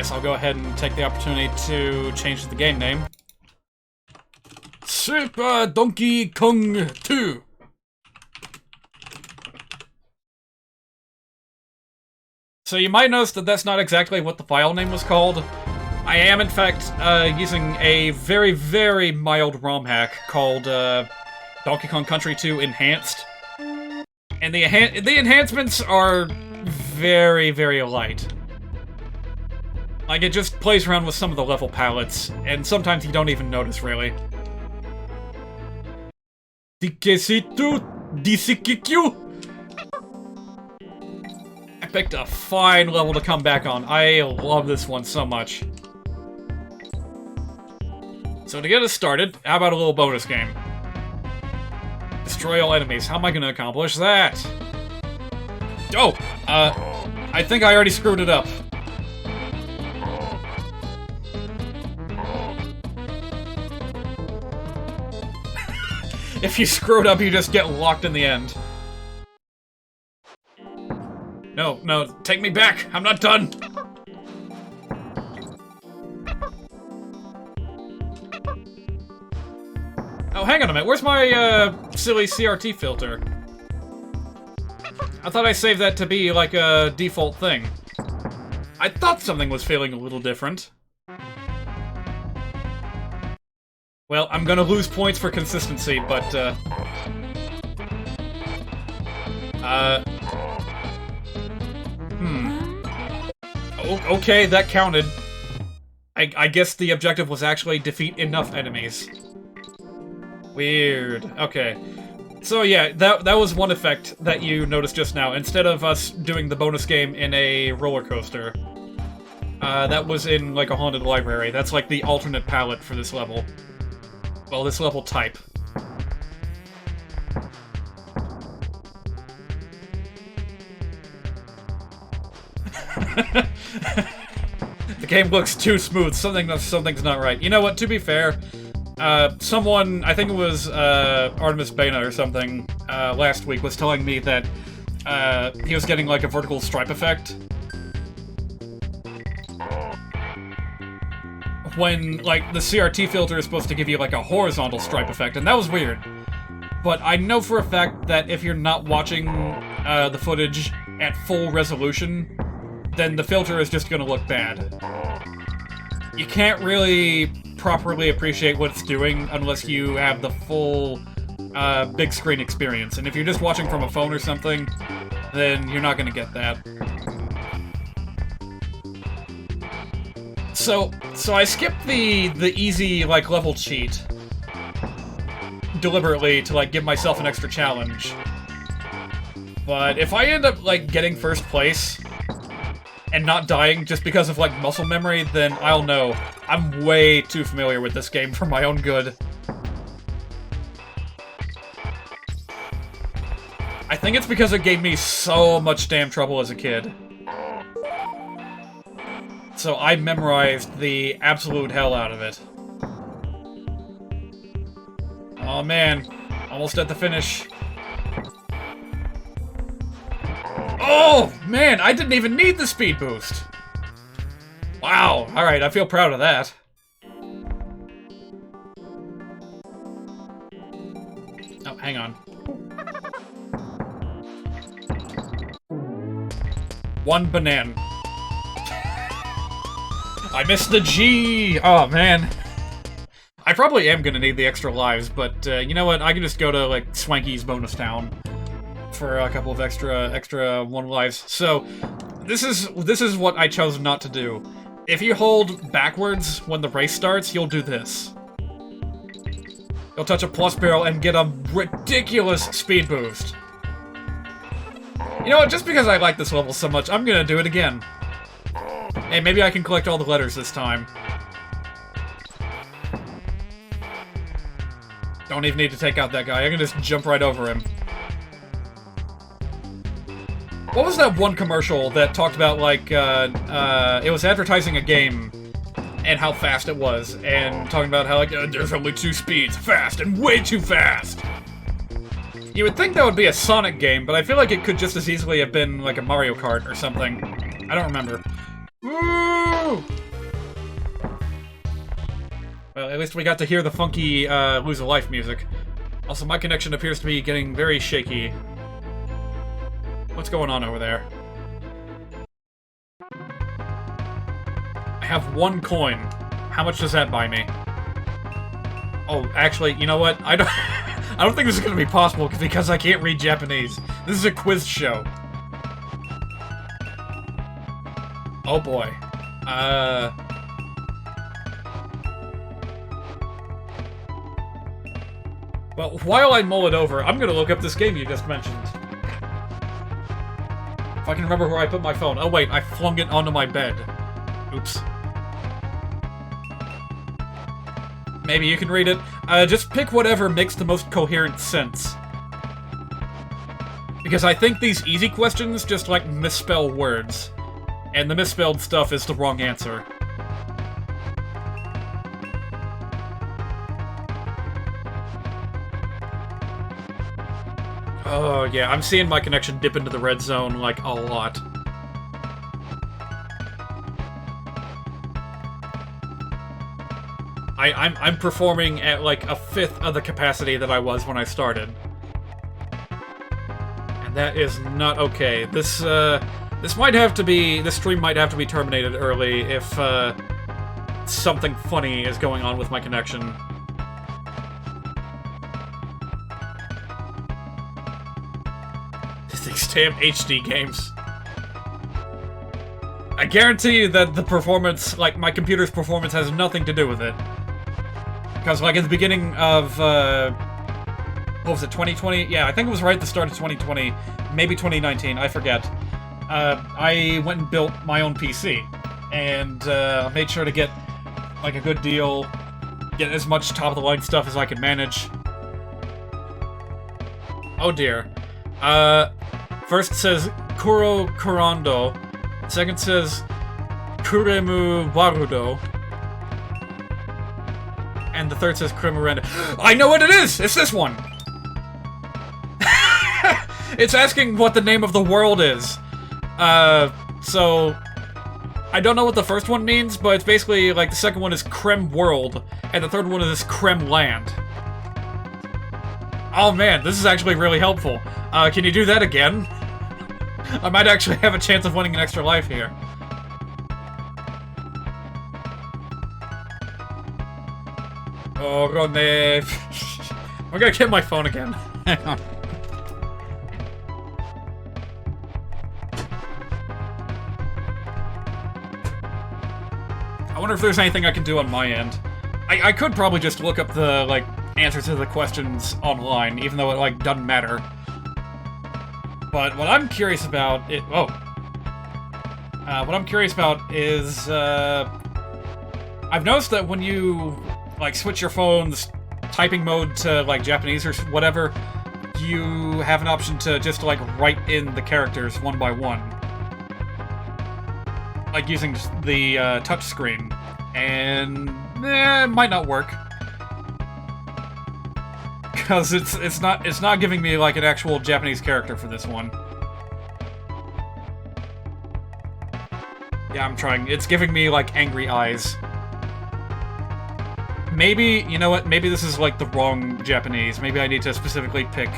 guess I'll go ahead and take the opportunity to change the game name. Super Donkey Kong 2. So you might notice that that's not exactly what the file name was called. I am, in fact, using a very, very mild ROM hack called Donkey Kong Country 2 Enhanced. And the enhancements are very, very light. Like, it just plays around with some of the level palettes, and sometimes you don't even notice, really. Dikesitu Disikikyu. I picked a fine level to come back on. I love this one so much. So to get us started, how about a little bonus game? Destroy all enemies. How am I going to accomplish that? Oh! I think I already screwed it up. If you screw it up, you just get locked in the end. No, no, take me back! I'm not done! Oh, hang on a minute, where's my, silly CRT filter? I thought I saved that to be, like, a default thing. I thought something was feeling a little different. Well, I'm gonna lose points for consistency, but, okay, that counted. I guess the objective was actually defeat enough enemies. Weird. Okay. So yeah, that was one effect that you noticed just now. Instead of us doing the bonus game in a roller coaster, that was in, like, a haunted library. That's, like, the alternate palette for this level. Well, this level type. The game looks too smooth. Something's not right. You know what? To be fair, someone, I think it was Artemis Bana or something, last week was telling me that he was getting, like, a vertical stripe effect when, like, the CRT filter is supposed to give you, like, a horizontal stripe effect, and that was weird. But I know for a fact that if you're not watching the footage at full resolution, then the filter is just gonna look bad. You can't really properly appreciate what it's doing unless you have the full big screen experience. And if you're just watching from a phone or something, then you're not gonna get that. So I skipped the easy, like, level cheat deliberately to, like, give myself an extra challenge. But if I end up, like, getting first place and not dying just because of, like, muscle memory, then I'll know. I'm way too familiar with this game for my own good. I think it's because it gave me so much damn trouble as a kid. So I memorized the absolute hell out of it. Oh man, almost at the finish. Oh man, I didn't even need the speed boost. Wow, alright, I feel proud of that. Oh, hang on. One banana. I missed the G! Oh, man. I probably am gonna need the extra lives, but you know what? I can just go to, like, Swanky's bonus town for a couple of extra 1 lives. So, this is what I chose not to do. If you hold backwards when the race starts, you'll do this. You'll touch a plus barrel and get a ridiculous speed boost. You know what? Just because I like this level so much, I'm gonna do it again. Hey, maybe I can collect all the letters this time. Don't even need to take out that guy. I can just jump right over him. What was that one commercial that talked about, like, it was advertising a game and how fast it was, and talking about how, like, there's only 2 speeds, fast and way too fast. You would think that would be a Sonic game, but I feel like it could just as easily have been, like, a Mario Kart or something. I don't remember. Woo! Woo! Well, at least we got to hear the funky Lose a Life music. Also, my connection appears to be getting very shaky. What's going on over there? I have 1 coin. How much does that buy me? Oh, actually, you know what? I don't think this is going to be possible because I can't read Japanese. This is a quiz show. Oh boy. Well, while I mull it over, I'm gonna look up this game you just mentioned. If I can remember where I put my phone. Oh wait, I flung it onto my bed. Oops. Maybe you can read it. Just pick whatever makes the most coherent sense. Because I think these easy questions just, like, misspell words. And the misspelled stuff is the wrong answer. Oh, yeah, I'm seeing my connection dip into the red zone, like, a lot. I'm performing at, like, 1/5 of the capacity that I was when I started. And that is not okay. This stream might have to be terminated early if, something funny is going on with my connection. These damn HD games. I guarantee you that the performance, like, my computer's performance has nothing to do with it. Because, like, at the beginning of, what was it, 2020? Yeah, I think it was right at the start of 2020, maybe 2019, I forget. I went and built my own PC, and made sure to get, like, a good deal, get as much top-of-the-line stuff as I could manage. Oh dear. First says Kuro Kurando, second says Kuremu Warudo, and the third says Kremuranda. I know what it is! It's this one! It's asking what the name of the world is. So... I don't know what the first one means, but it's basically, like, the second one is Krem World, and the third one is Krem Land. Oh man, this is actually really helpful. Can you do that again? I might actually have a chance of winning an extra life here. Oh, Rone. I'm gonna get my phone again. Hang on. I wonder if there's anything I can do on my end. I could probably just look up the, like, answers to the questions online, even though it, like, doesn't matter. But what I'm curious about what I'm curious about is, I've noticed that when you, like, switch your phone's typing mode to, like, Japanese or whatever, you have an option to just, like, write in the characters one by one. Like, using the, touch screen. And, it might not work. Because it's not giving me, like, an actual Japanese character for this one. Yeah, I'm trying. It's giving me, like, angry eyes. Maybe, you know what, maybe this is, like, the wrong Japanese. Maybe I need to specifically pick,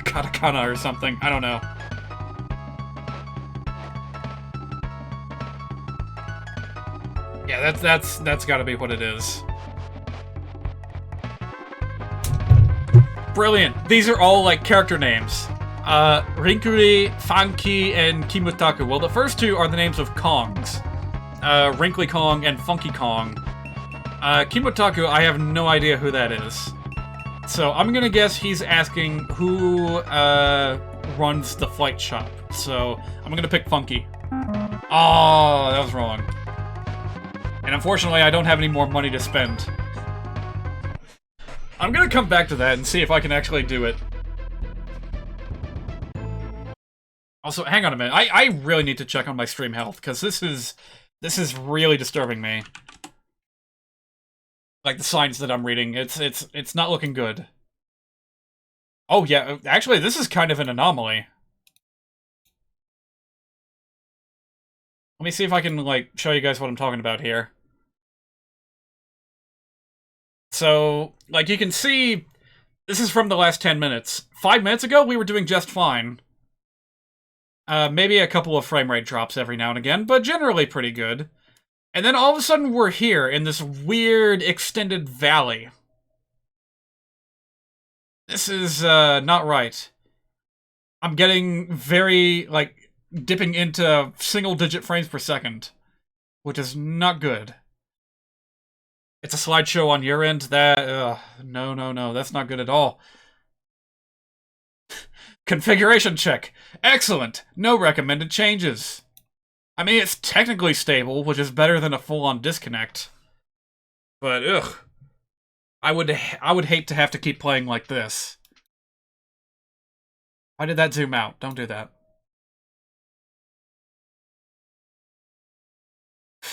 katakana or something. I don't know. Yeah, that's gotta be what it is. Brilliant. These are all, like, character names. Rinkuri, Funky, and Kimutaku. Well, the first two are the names of Kongs. Wrinkly Kong and Funky Kong. Kimutaku, I have no idea who that is. So, I'm gonna guess he's asking who, runs the flight shop. So, I'm gonna pick Funky. Oh, that was wrong. And unfortunately, I don't have any more money to spend. I'm gonna come back to that and see if I can actually do it. Also, hang on a minute. I really need to check on my stream health, because this is really disturbing me. Like, the signs that I'm reading, it's not looking good. Oh yeah, actually, this is kind of an anomaly. Let me see if I can, like, show you guys what I'm talking about here. So, like, you can see, this is from the last 10 minutes. 5 minutes ago, we were doing just fine. Maybe a couple of frame rate drops every now and again, but generally pretty good. And then all of a sudden we're here in this weird extended valley. This is, not right. I'm getting very, like, dipping into single-digit frames per second, which is not good. It's a slideshow on your end. No, that's not good at all. Configuration check. Excellent. No recommended changes. I mean, it's technically stable, which is better than a full-on disconnect. But, ugh. I would hate to have to keep playing like this. Why did that zoom out? Don't do that.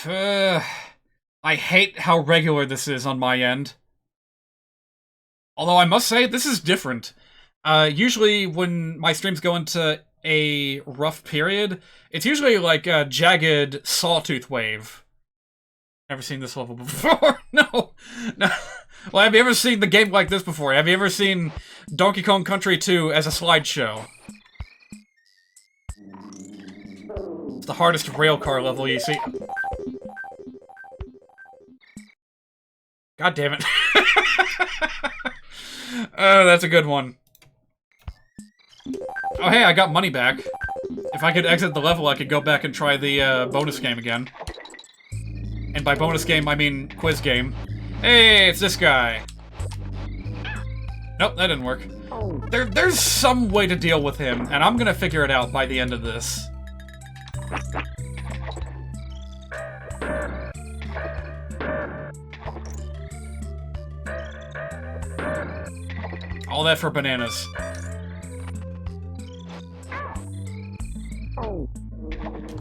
I hate how regular this is on my end. Although I must say, this is different. Usually when my streams go into a rough period, it's usually like a jagged sawtooth wave. Never seen this level before. No. Well, have you ever seen the game like this before? Have you ever seen Donkey Kong Country 2 as a slideshow? It's the hardest railcar level you see. God damn it. Oh, that's a good one. Oh, hey, I got money back. If I could exit the level, I could go back and try the bonus game again. And by bonus game, I mean quiz game. Hey, it's this guy. Nope, that didn't work. There's some way to deal with him, and I'm gonna figure it out by the end of this. All that for bananas.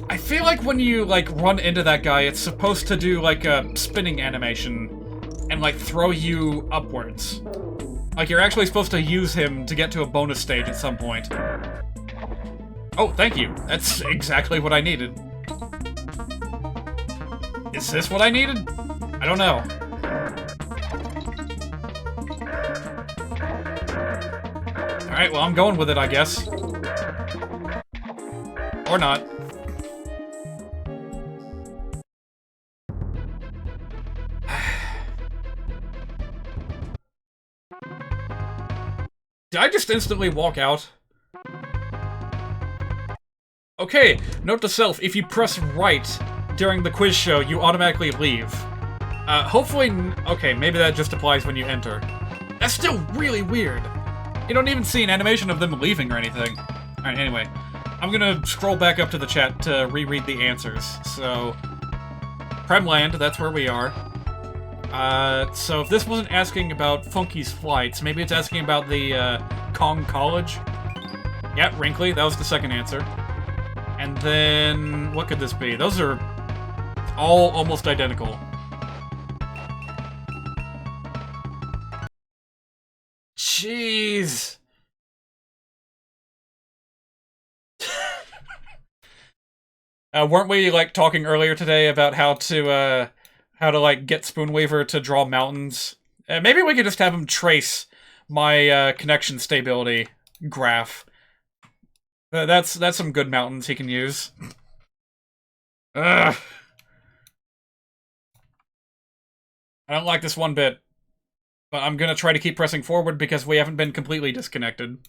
I feel like when you, like, run into that guy, it's supposed to do, like, a spinning animation and, like, throw you upwards. Like, you're actually supposed to use him to get to a bonus stage at some point. Oh, thank you. That's exactly what I needed. Is this what I needed? I don't know. Alright, well, I'm going with it, I guess. Or not. Did I just instantly walk out? Okay, note to self, if you press right during the quiz show, you automatically leave. Hopefully... Okay, maybe that just applies when you enter. That's still really weird. You don't even see an animation of them leaving or anything. Alright, anyway. I'm gonna scroll back up to the chat to reread the answers. So... Premland, that's where we are. So if this wasn't asking about Funky's flights, maybe it's asking about the, Kong College? Yeah, Wrinkly, that was the second answer. And then... what could this be? Those are all almost identical. Jeez! Weren't we, like, talking earlier today about how to, like, get Spoonweaver to draw mountains? Maybe we could just have him trace my, connection stability graph. That's some good mountains he can use. Ugh. I don't like this one bit. But I'm gonna try to keep pressing forward because we haven't been completely disconnected.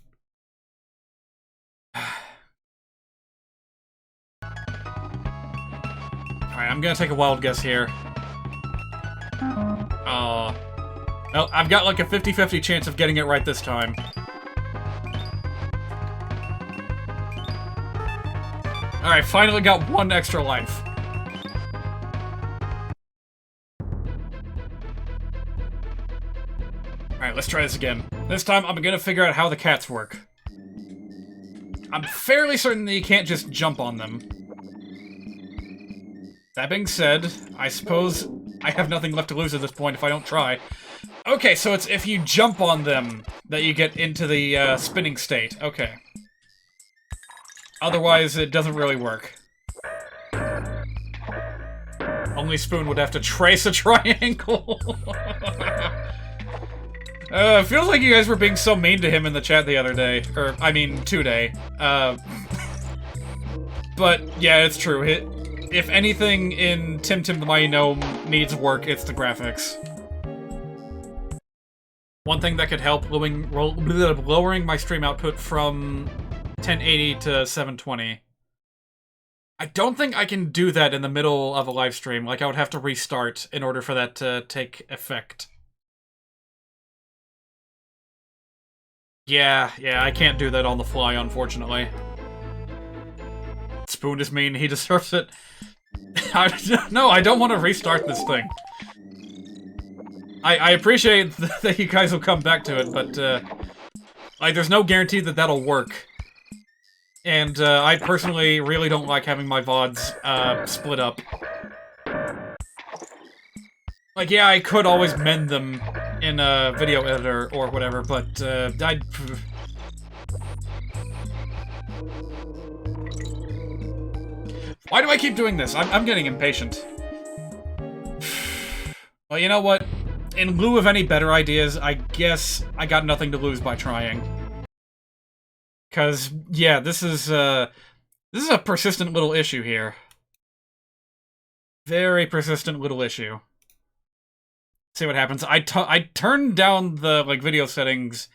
Alright, I'm gonna take a wild guess here. Well, I've got like a 50-50 chance of getting it right this time. Alright, finally got one extra life. Alright, let's try this again. This time, I'm gonna figure out how the cats work. I'm fairly certain that you can't just jump on them. That being said, I suppose I have nothing left to lose at this point if I don't try. Okay, so it's if you jump on them that you get into the spinning state. Okay. Otherwise, it doesn't really work. Only Spoon would have to trace a triangle. Feels like you guys were being so mean to him in the chat the other day. Or, I mean, today. But, yeah, it's true. If anything in Tim Tim the Mighty Gnome needs work, it's the graphics. One thing that could help lowering my stream output from 1080 to 720. I don't think I can do that in the middle of a live stream. Like, I would have to restart in order for that to take effect. Yeah, I can't do that on the fly, unfortunately. Spoon is mean, he deserves it. No, I don't want to restart this thing. I appreciate that you guys will come back to it, but, like, there's no guarantee that that'll work. And, I personally really don't like having my VODs, split up. Like, yeah, I could always mend them in a video editor or whatever, but, Why do I keep doing this? I'm getting impatient. Well, you know what? In lieu of any better ideas, I guess I got nothing to lose by trying. Cause, yeah, this is a persistent little issue here. Very persistent little issue. See what happens. I turned down the, like, video settings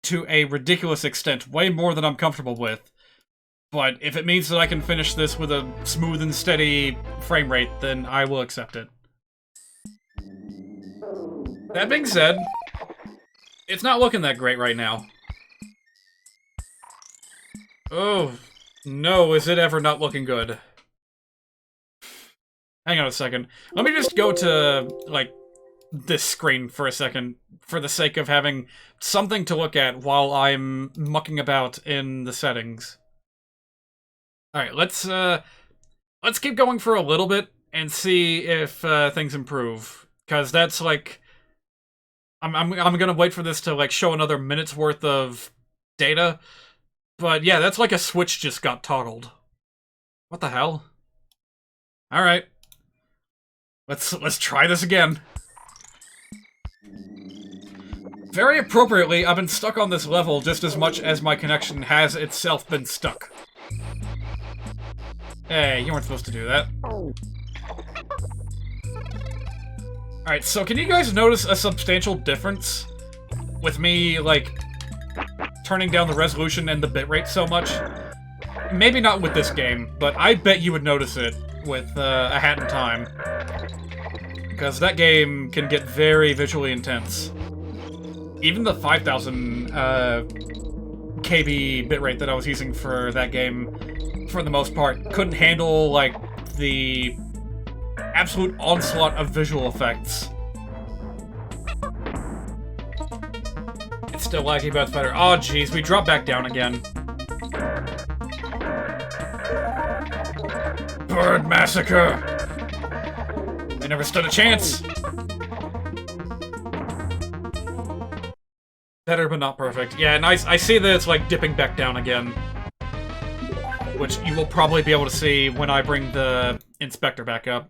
to a ridiculous extent, way more than I'm comfortable with. But if it means that I can finish this with a smooth and steady frame rate, then I will accept it. That being said, it's not looking that great right now. Oh, no, is it ever not looking good? Hang on a second. Let me just go to, like, this screen for a second, for the sake of having something to look at while I'm mucking about in the settings. Alright, let's keep going for a little bit and see if things improve. Because that's, like... I'm gonna wait for this to, like, show another minute's worth of data. But yeah, that's like a switch just got toggled. What the hell? Alright. Let's try this again. Very appropriately, I've been stuck on this level just as much as my connection has itself been stuck. Hey, you weren't supposed to do that. Alright, so can you guys notice a substantial difference with me, like, turning down the resolution and the bitrate so much? Maybe not with this game, but I bet you would notice it with A Hat in Time. Because that game can get very visually intense. Even the 5,000 KB bitrate that I was using for that game, for the most part, couldn't handle, like, the absolute onslaught of visual effects. It's still laggy, but it's better. Oh, jeez, we drop back down again. Bird massacre! They never stood a chance! Better, but not perfect. Yeah, and I see that it's, like, dipping back down again. Which you will probably be able to see when I bring the inspector back up.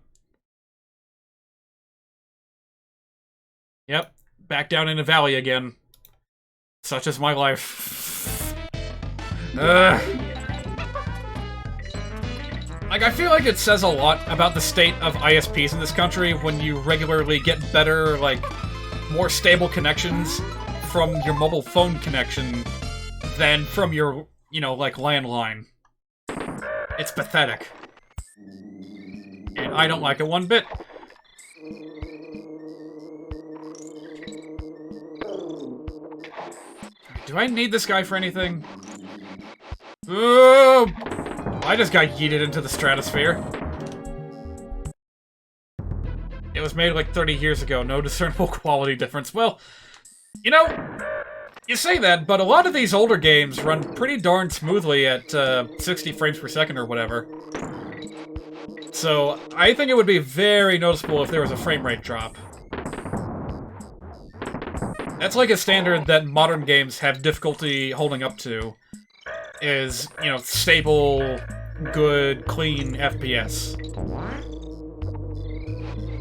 Yep, back down in the valley again. Such is my life. Like, I feel like it says a lot about the state of ISPs in this country when you regularly get better, like, more stable connections from your mobile phone connection than from your, you know, like, landline. It's pathetic. And I don't like it one bit. Do I need this guy for anything? Oh! I just got yeeted into the stratosphere. It was made like 30 years ago, no discernible quality difference. Well, you know, you say that, but a lot of these older games run pretty darn smoothly at 60 frames per second or whatever. So, I think it would be very noticeable if there was a frame rate drop. That's like a standard that modern games have difficulty holding up to. Is, you know, stable, good, clean FPS.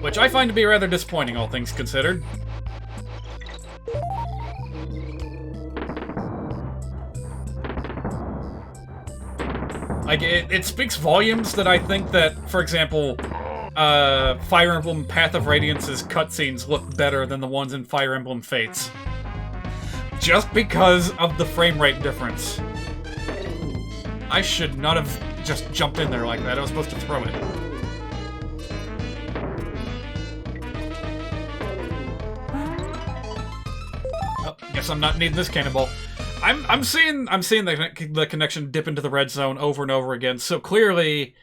Which I find to be rather disappointing, all things considered. Like, it speaks volumes that I think that, for example, Fire Emblem Path of Radiance's cutscenes look better than the ones in Fire Emblem Fates. Just because of the frame rate difference. I should not have just jumped in there like that. I was supposed to throw it. Oh, guess I'm not needing this cannonball. I'm seeing the connection dip into the red zone over and over again. So clearly,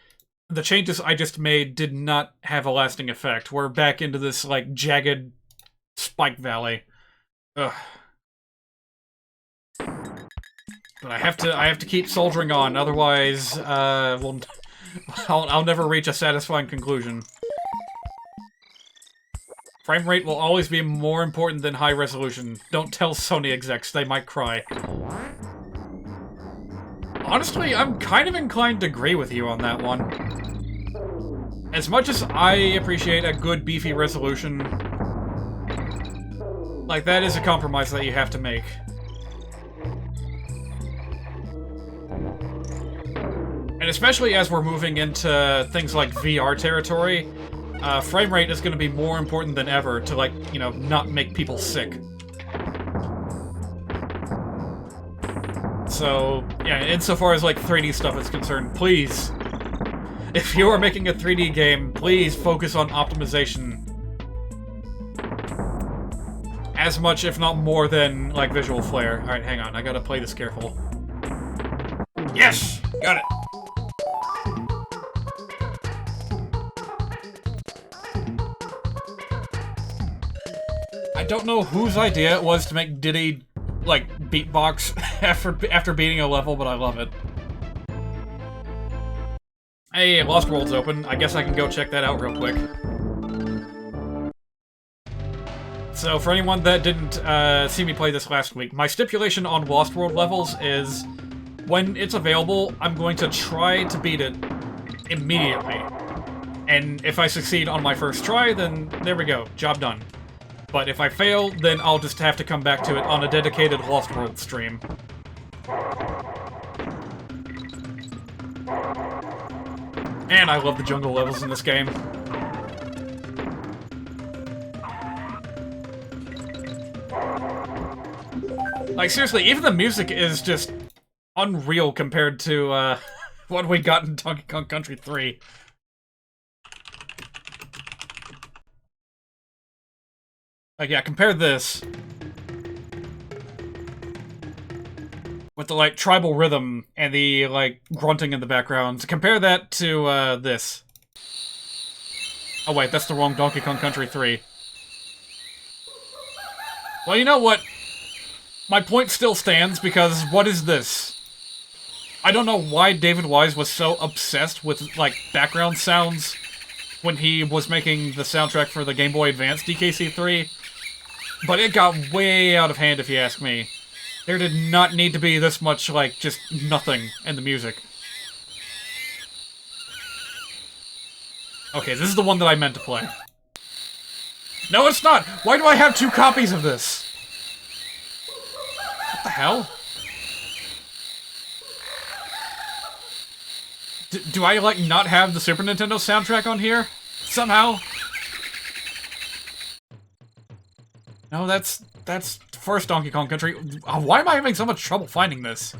the changes I just made did not have a lasting effect. We're back into this like jagged spike valley. Ugh. But I have to keep soldiering on, otherwise, well, I'll never reach a satisfying conclusion. Frame rate will always be more important than high resolution. Don't tell Sony execs, they might cry. Honestly, I'm kind of inclined to agree with you on that one. As much as I appreciate a good beefy resolution, like, that is a compromise that you have to make. And especially as we're moving into things like VR territory, frame rate is going to be more important than ever to, like, you know, not make people sick. So, yeah, insofar as, like, 3D stuff is concerned, please, if you are making a 3D game, please focus on optimization. As much, if not more, than, like, visual flair. Alright, hang on, I gotta play this careful. Yes! Got it! I don't know whose idea it was to make Diddy, like, beatbox after beating a level, but I love it. Hey, Lost World's open. I guess I can go check that out real quick. So, for anyone that didn't see me play this last week, my stipulation on Lost World levels is, when it's available, I'm going to try to beat it immediately. And if I succeed on my first try, then there we go, job done. But if I fail, then I'll just have to come back to it on a dedicated Lost World stream. And I love the jungle levels in this game. Like, seriously, even the music is just unreal compared to, what we got in Donkey Kong Country 3. Like, yeah, compare this with the, like, tribal rhythm and the, like, grunting in the background. Compare that to, this. Oh, wait, that's the wrong Donkey Kong Country 3. Well, you know what? My point still stands, because what is this? I don't know why David Wise was so obsessed with, like, background sounds when he was making the soundtrack for the Game Boy Advance DKC3. But it got way out of hand, if you ask me. There did not need to be this much, like, just nothing in the music. Okay, this is the one that I meant to play. No, it's not! Why do I have 2 copies of this? What the hell? Do I, like, not have the Super Nintendo soundtrack on here? Somehow? No, that's first Donkey Kong Country. Why am I having so much trouble finding this?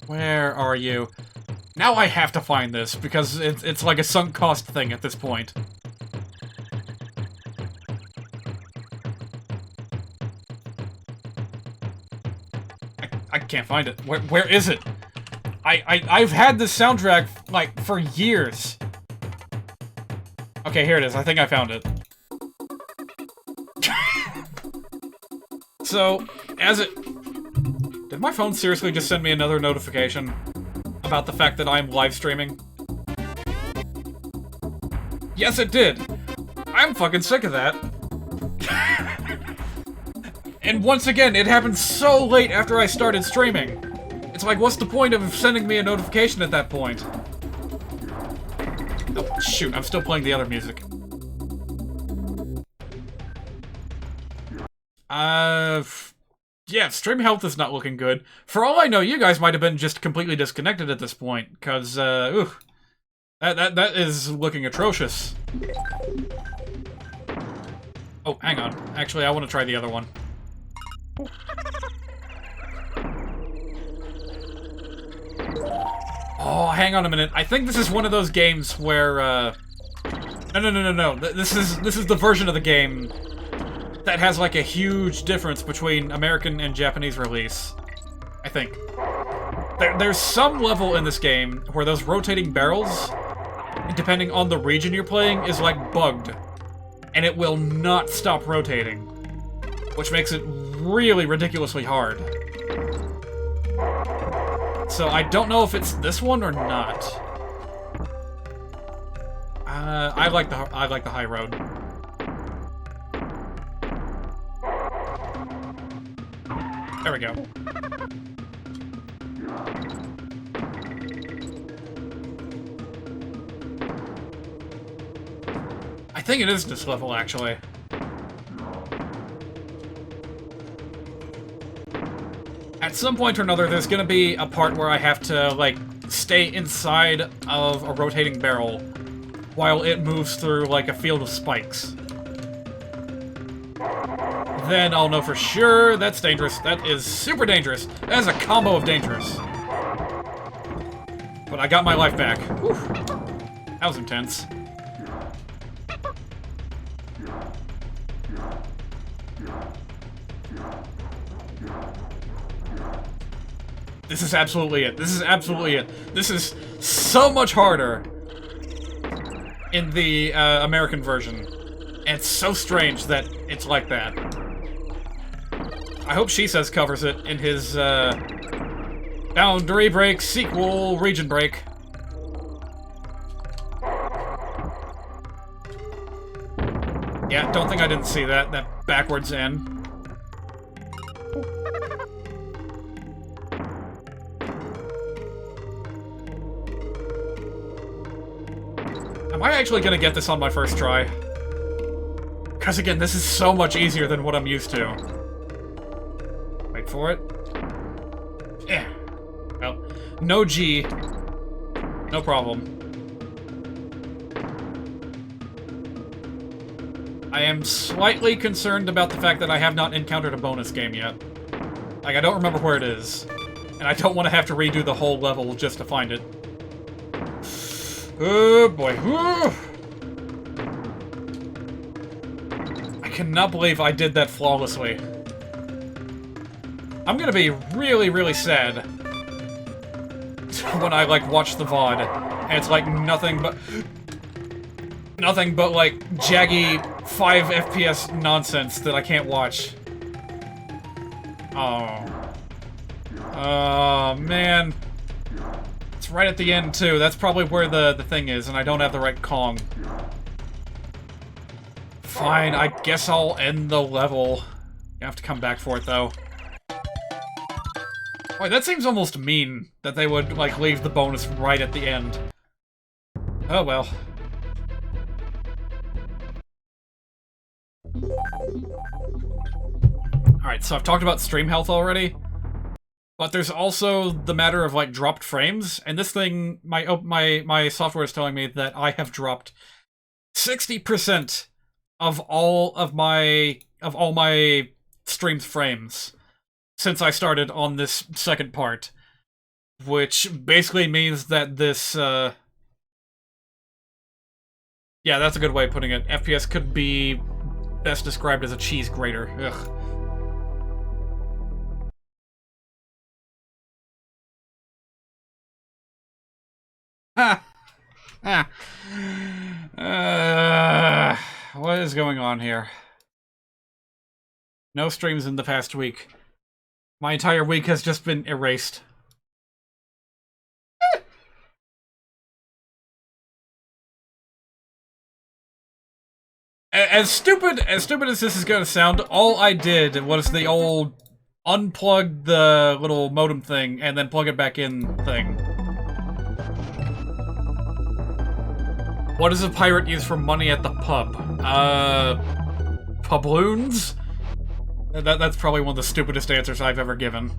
Where are you? Now I have to find this, because it's like a sunk cost thing at this point. I can't find it. Where is it? I've had this soundtrack, like, for years. Okay, here it is. I think I found it. So, did my phone seriously just send me another notification about the fact that I'm live streaming? Yes, it did! I'm fucking sick of that. And once again, it happened so late after I started streaming. It's like, what's the point of sending me a notification at that point? Oh, shoot, I'm still playing the other music. Yeah, stream health is not looking good. For all I know, you guys might have been just completely disconnected at this point, because, ooh. That is looking atrocious. Oh, hang on. Actually, I want to try the other one. Oh, hang on a minute. I think this is one of those games where, No. This is the version of the game that has, like, a huge difference between American and Japanese release. I think. There's some level in this game where those rotating barrels, depending on the region you're playing, is, like, bugged. And it will not stop rotating. Which makes it really ridiculously hard. So I don't know if it's this one or not. I like the high road. There we go. I think it is this level, actually. At some point or another, there's gonna be a part where I have to, like, stay inside of a rotating barrel while it moves through, like, a field of spikes. Then I'll know for sure that's dangerous. That is super dangerous. That is a combo of dangerous. But I got my life back. Whew. That was intense. This is absolutely it. This is absolutely it. This is so much harder in the American version. And it's so strange that it's like that. I hope She Says covers it in his Boundary Break sequel region break. Yeah, don't think I didn't see that backwards end. Am I actually gonna get this on my first try? Because again, this is so much easier than what I'm used to. Wait for it. Yeah. Well, no G. No problem. I am slightly concerned about the fact that I have not encountered a bonus game yet. Like, I don't remember where it is. And I don't want to have to redo the whole level just to find it. Oh boy. Ooh. I cannot believe I did that flawlessly. I'm gonna be really, really sad when I, like, watch the VOD, and it's, like, nothing but, like, jaggy 5 FPS nonsense that I can't watch. Oh. Oh, man. It's right at the end, too. That's probably where the thing is, and I don't have the right Kong. Fine, I guess I'll end the level. You have to come back for it, though. Wait, that seems almost mean, that they would, like, leave the bonus right at the end. Oh, well. Alright, so I've talked about stream health already. But there's also the matter of, like, dropped frames, and this thing, my software is telling me that I have dropped 60% of all my streamed frames since I started on this second part, which basically means that this, yeah, that's a good way of putting it. FPS could be best described as a cheese grater. Ugh. What is going on here? No streams in the past week. My entire week has just been erased. As stupid as this is gonna sound, all I did was the old unplug the little modem thing and then plug it back in thing. What does a pirate use for money at the pub? Publoons? That's probably one of the stupidest answers I've ever given.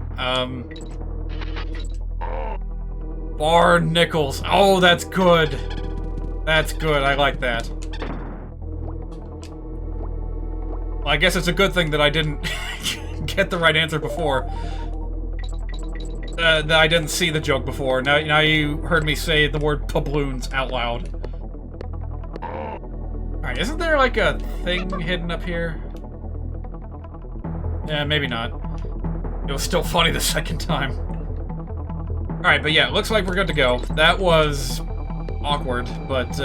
Bar nickels. Oh, that's good. That's good. I like that. Well, I guess it's a good thing that I didn't get the right answer before. That I didn't see the joke before. Now you heard me say the word publoons out loud. Alright, isn't there like a thing hidden up here? Yeah, maybe not. It was still funny the second time. Alright, but yeah, looks like we're good to go. That was awkward, but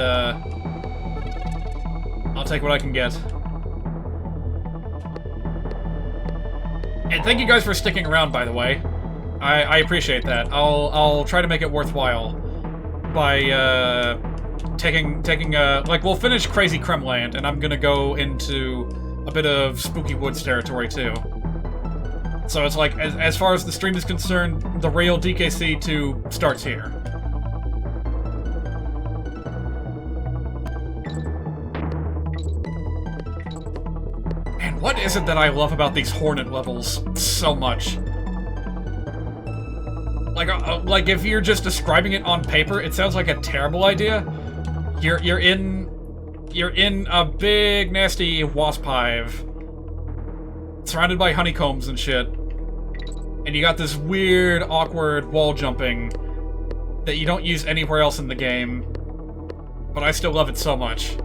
I'll take what I can get. And thank you guys for sticking around, by the way. I appreciate that. I'll try to make it worthwhile by taking like, we'll finish Crazy Kremland, and I'm gonna go into a bit of Spooky Woods territory too. So it's like, as far as the stream is concerned, the real DKC 2 starts here. And what is it that I love about these Hornet levels so much? Like if you're just describing it on paper, it sounds like a terrible idea. You're in a big nasty wasp hive, surrounded by honeycombs and shit, and you got this weird, awkward wall jumping that you don't use anywhere else in the game, but I still love it so much.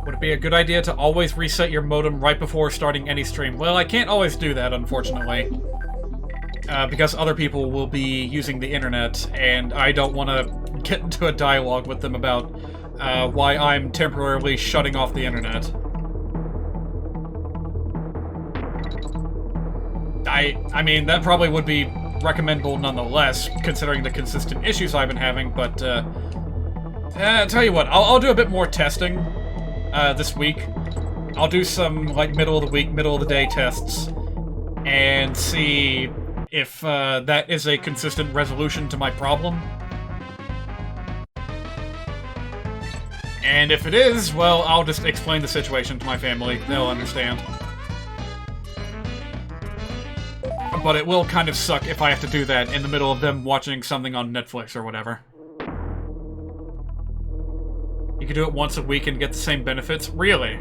Would it be a good idea to always reset your modem right before starting any stream? Well, I can't always do that, unfortunately. Because other people will be using the internet, and I don't want to get into a dialogue with them about why I'm temporarily shutting off the internet. I mean, that probably would be recommendable nonetheless, considering the consistent issues I've been having, but tell you what, I'll do a bit more testing this week. I'll do some, like, middle of the week, middle of the day tests, and see if that is a consistent resolution to my problem. And if it is, well, I'll just explain the situation to my family. They'll understand. But it will kind of suck if I have to do that in the middle of them watching something on Netflix or whatever. You could do it once a week and get the same benefits? Really?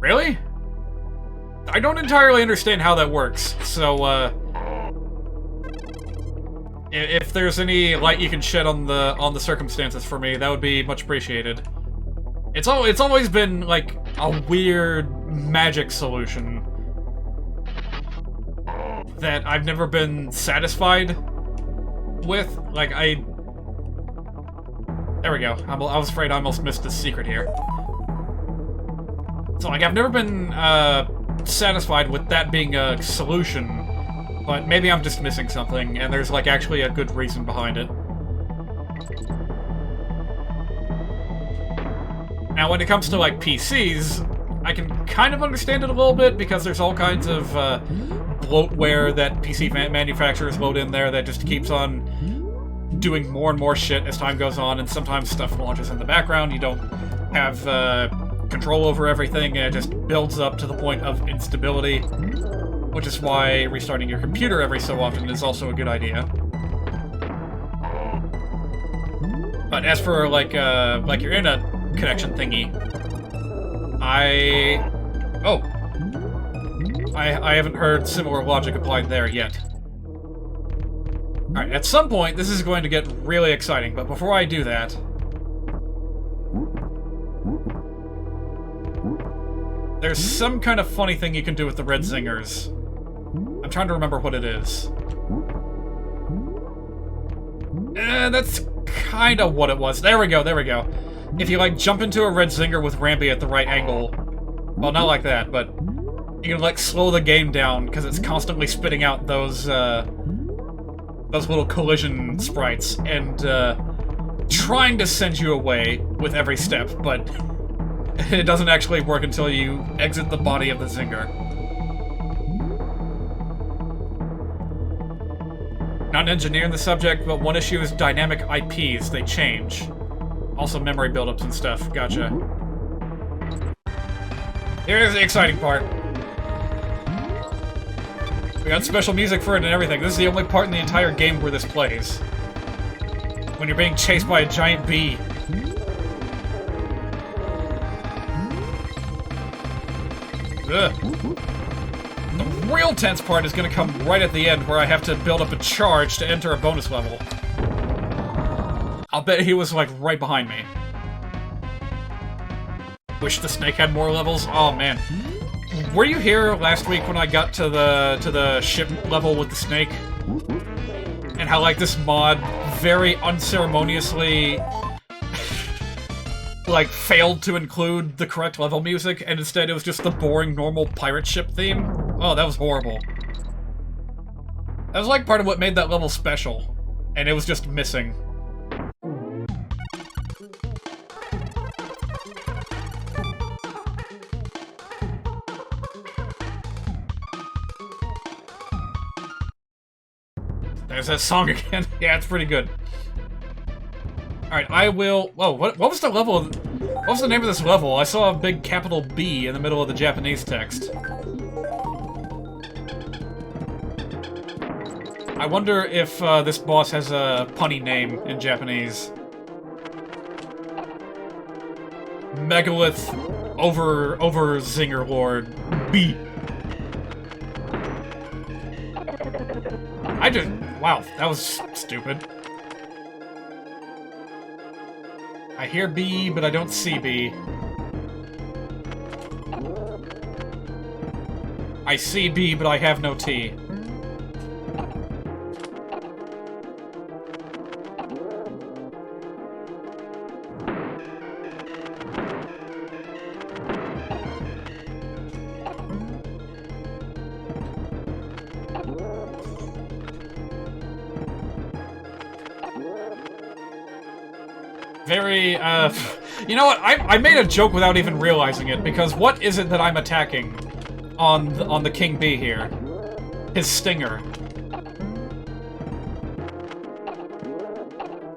Really? I don't entirely understand how that works, so, if there's any light you can shed on the circumstances for me, that would be much appreciated. It's always been, like, a weird magic solution that I've never been satisfied with. Like, there we go. I was afraid I almost missed the secret here. So, like, I've never been, satisfied with that being a solution, but maybe I'm just missing something, and there's, like, actually a good reason behind it. Now, when it comes to, like, PCs, I can kind of understand it a little bit, because there's all kinds of, bloatware that PC manufacturers load in there that just keeps on doing more and more shit as time goes on, and sometimes stuff launches in the background, you don't have, control over everything, and it just builds up to the point of instability, which is why restarting your computer every so often is also a good idea. But as for, like your internet connection thingy, I haven't heard similar logic applied there yet. Alright, at some point, this is going to get really exciting, but before I do that, there's some kind of funny thing you can do with the red zingers. I'm trying to remember what it is. That's kind of what it was. There we go, there we go. If you, like, jump into a red zinger with Rambi at the right angle, well, not like that, but you can, like, slow the game down, because it's constantly spitting out those little collision sprites, and, trying to send you away with every step, but it doesn't actually work until you exit the body of the zinger. Not an engineer in the subject, but one issue is dynamic IPs. They change. Also memory buildups and stuff. Gotcha. Here's the exciting part. We got special music for it and everything. This is the only part in the entire game where this plays. When you're being chased by a giant bee. Ugh. The real tense part is gonna come right at the end, where I have to build up a charge to enter a bonus level. I'll bet he was, like, right behind me. Wish the snake had more levels? Oh, man. Were you here last week when I got to the ship level with the snake? And how, like, this mod very unceremoniously like, failed to include the correct level music, and instead it was just the boring, normal pirate ship theme? Oh, that was horrible. That was, like, part of what made that level special. And it was just missing. There's that song again. Yeah, it's pretty good. Alright, I will... Whoa, what was the level of... What was the name of this level? I saw a big capital B in the middle of the Japanese text. I wonder if this boss has a punny name in Japanese. Megalith over Zinger Lord B. Wow, that was stupid. I hear B, but I don't see B. I see B, but I have no T. Very, you know what? I made a joke without even realizing it, because what is it that I'm attacking on the King Bee here? His stinger.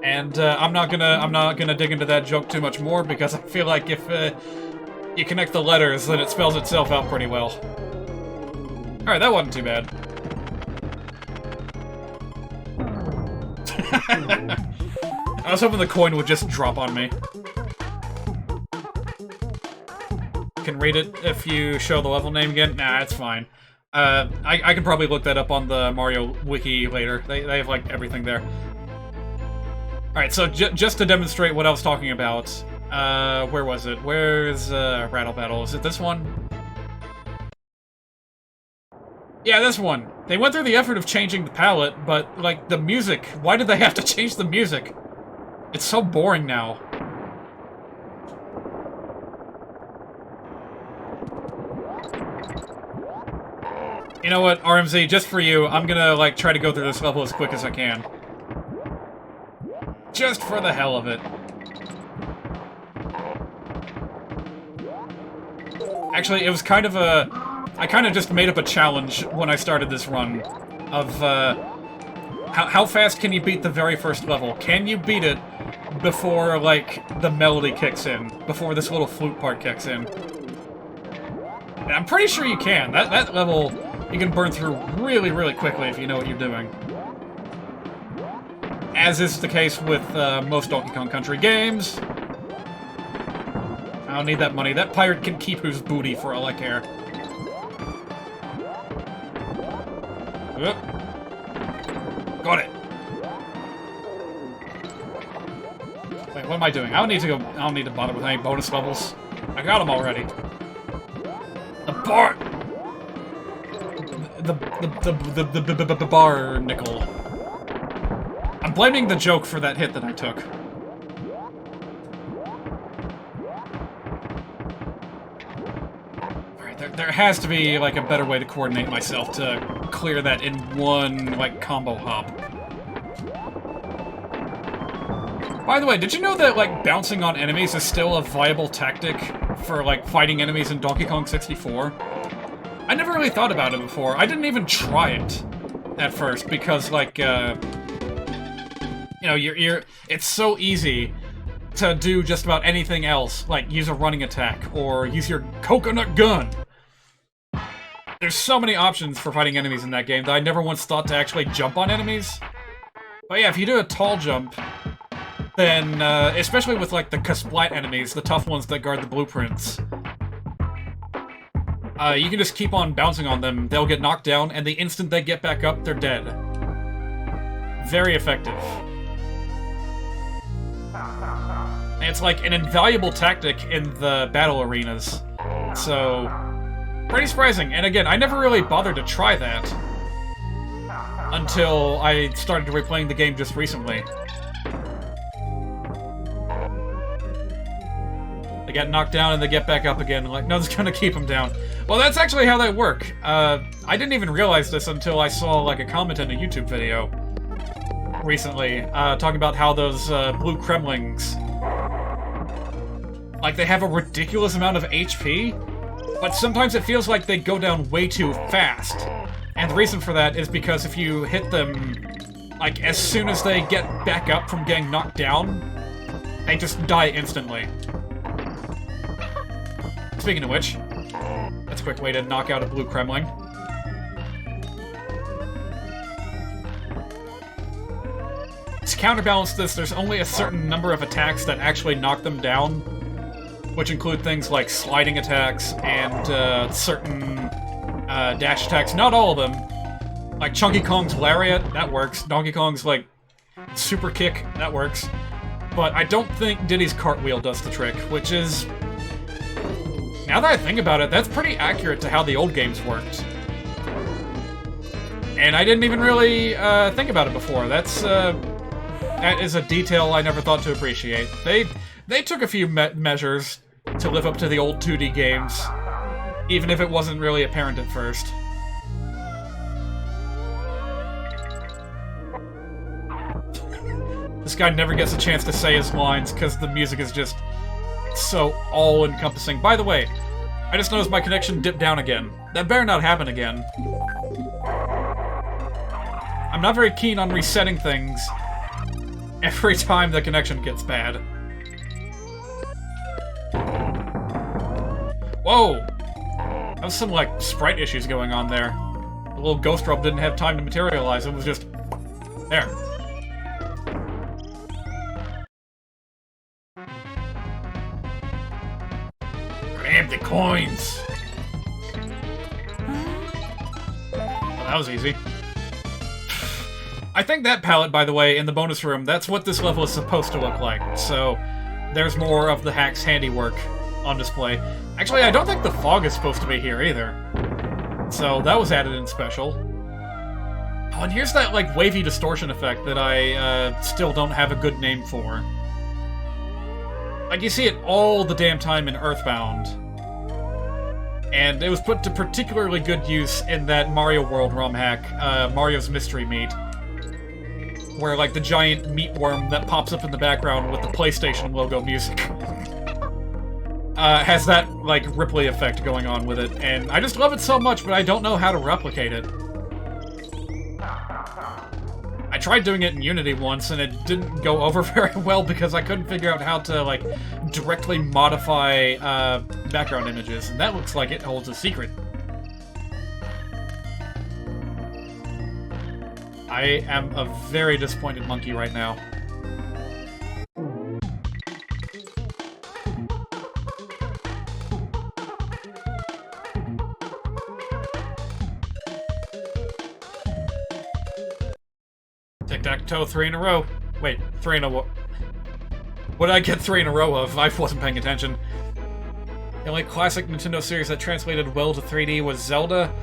And I'm not gonna dig into that joke too much more, because I feel like if you connect the letters, then it spells itself out pretty well. Alright, that wasn't too bad. I was hoping the coin would just drop on me. Can read it if you show the level name again? Nah, it's fine. I can probably look that up on the Mario Wiki later. They have, like, everything there. Alright, so just to demonstrate what I was talking about, where was it? Where's Rattle Battle? Is it this one? Yeah, this one. They went through the effort of changing the palette, but, like, the music, why did they have to change the music? It's so boring now. You know what, RMZ, just for you, I'm gonna, like, try to go through this level as quick as I can. Just for the hell of it. Actually, it was kind of a... I kind of just made up a challenge when I started this run of, how fast can you beat the very first level? Can you beat it before, like, the melody kicks in? Before this little flute part kicks in? And I'm pretty sure you can. That level, you can burn through really, really quickly if you know what you're doing. As is the case with most Donkey Kong Country games. I don't need that money. That pirate can keep his booty for all I care. Oop. Got it. Wait, what am I doing? I don't need to bother with any bonus levels. I got them already. The bar... The bar nickel. I'm blaming the joke for that hit that I took. Alright, there has to be, like, a better way to coordinate myself to clear that in one, like, combo hop. By the way, did you know that, like, bouncing on enemies is still a viable tactic for, like, fighting enemies in Donkey Kong 64? I never really thought about it before. I didn't even try it. at first, because, like, you know, it's so easy to do just about anything else, like use a running attack, or use your coconut gun. There's so many options for fighting enemies in that game that I never once thought to actually jump on enemies. But yeah, if you do a tall jump, then, especially with, like, the Kasplat enemies, the tough ones that guard the blueprints, you can just keep on bouncing on them, they'll get knocked down, and the instant they get back up, they're dead. Very effective. And it's like an invaluable tactic in the battle arenas. So, pretty surprising. And again, I never really bothered to try that until I started replaying the game just recently. They get knocked down and they get back up again. Like, no, it's gonna keep them down. Well, that's actually how they work. I didn't even realize this until I saw, like, a comment in a YouTube video recently, talking about how those, blue Kremlings, like, they have a ridiculous amount of HP, but sometimes it feels like they go down way too fast. And the reason for that is because if you hit them, like, as soon as they get back up from getting knocked down, they just die instantly. Speaking of which, that's a quick way to knock out a blue Kremling. To counterbalance this, there's only a certain number of attacks that actually knock them down, which include things like sliding attacks and certain dash attacks. Not all of them. Like Chunky Kong's Lariat, that works. Donkey Kong's, like, Super Kick, that works. But I don't think Diddy's Cartwheel does the trick, which is... Now that I think about it, that's pretty accurate to how the old games worked. And I didn't even really think about it before. That is a detail I never thought to appreciate. They took a few measures to live up to the old 2D games, even if it wasn't really apparent at first. This guy never gets a chance to say his lines because the music is just so all-encompassing. By the way, I just noticed my connection dipped down again. That better not happen again. I'm not very keen on resetting things every time the connection gets bad. Whoa! That was some, like, sprite issues going on there. The little ghost robe didn't have time to materialize, it was just... there. Grab the coins! Well, that was easy. I think that palette, by the way, in the bonus room, that's what this level is supposed to look like, so there's more of the hack's handiwork on display. Actually, I don't think the fog is supposed to be here either, so that was added in special. Oh, and here's that, like, wavy distortion effect that I still don't have a good name for. Like, you see it all the damn time in Earthbound. And it was put to particularly good use in that Mario World ROM hack, Mario's Mystery Meat, where, like, the giant meat worm that pops up in the background with the PlayStation logo music has that, like, Ripley effect going on with it, and I just love it so much, but I don't know how to replicate it. I tried doing it in Unity once, and it didn't go over very well because I couldn't figure out how to, like, directly modify background images, and that looks like it holds a secret. I am a very disappointed monkey right now. Tic-tac-toe, 3 in a row. Wait, 3 in a row. What did I get 3 in a row of? I wasn't paying attention. The only classic Nintendo series that translated well to 3D was Zelda.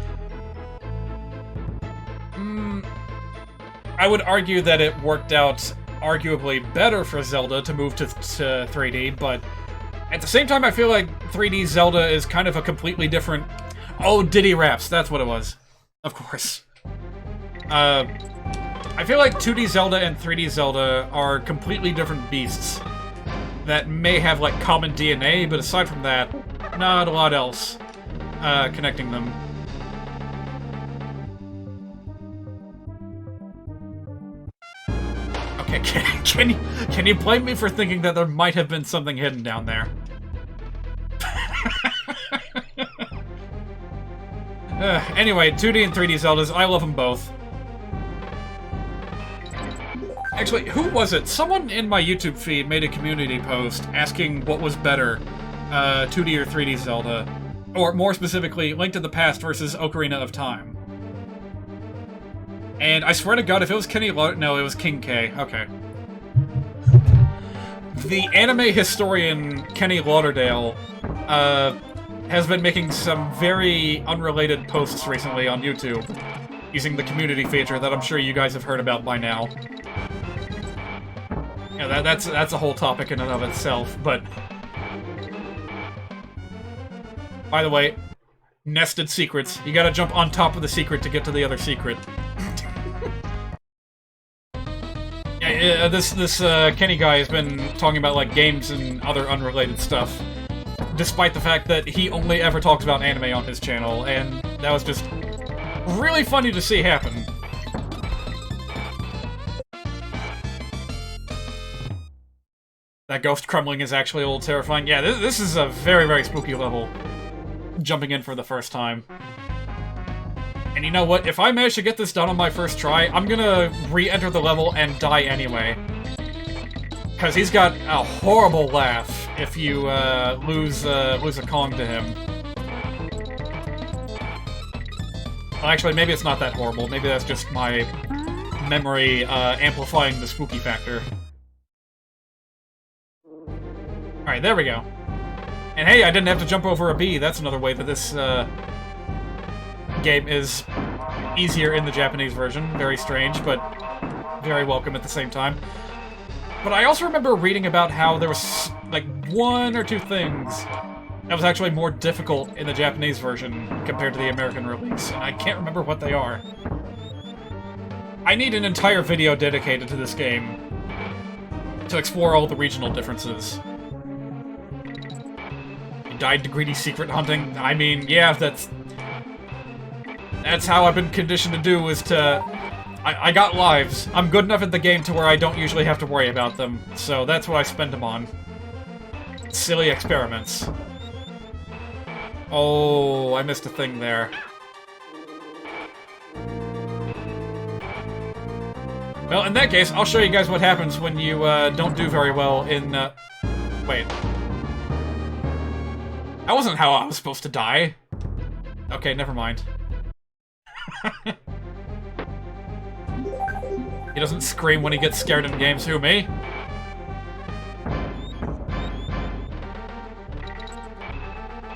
I would argue that it worked out arguably better for Zelda to move to 3D, but at the same time I feel like 3D Zelda is kind of a completely different... Oh, Diddy Raps, that's what it was. Of course. I feel like 2D Zelda and 3D Zelda are completely different beasts that may have, like, common DNA, but aside from that, not a lot else connecting them. Can you blame me for thinking that there might have been something hidden down there? Anyway, 2D and 3D Zeldas, I love them both. Actually, who was it? Someone in my YouTube feed made a community post asking what was better, 2D or 3D Zelda. Or more specifically, Link to the Past versus Ocarina of Time. And I swear to God, if it was no, it was King K. Okay. The anime historian Kenny Lauderdale has been making some very unrelated posts recently on YouTube, using the community feature that I'm sure you guys have heard about by now. Yeah, that's a whole topic in and of itself, but... By the way, nested secrets. You gotta jump on top of the secret to get to the other secret. Yeah, this Kenny guy has been talking about, like, games and other unrelated stuff, despite the fact that he only ever talks about anime on his channel, and that was just really funny to see happen. That ghost crumbling is actually a little terrifying. Yeah, this is a very, very spooky level. Jumping in for the first time. And you know what? If I manage to get this done on my first try, I'm gonna re-enter the level and die anyway. Because he's got a horrible laugh if you lose a Kong to him. Well, actually, maybe it's not that horrible. Maybe that's just my memory amplifying the spooky factor. Alright, there we go. And hey, I didn't have to jump over a bee. That's another way that this game is easier in the Japanese version. Very strange, but very welcome at the same time. But I also remember reading about how there was, like, one or two things that was actually more difficult in the Japanese version compared to the American release, and I can't remember what they are. I need an entire video dedicated to this game to explore all the regional differences. You died to greedy secret hunting? I mean, yeah, that's how I've been conditioned to do, is to... I got lives. I'm good enough at the game to where I don't usually have to worry about them, so that's what I spend them on. Silly experiments. Oh, I missed a thing there. Well, in that case, I'll show you guys what happens when you don't do very well in... Wait. That wasn't how I was supposed to die. Okay, never mind. He doesn't scream when he gets scared in games. Who, me?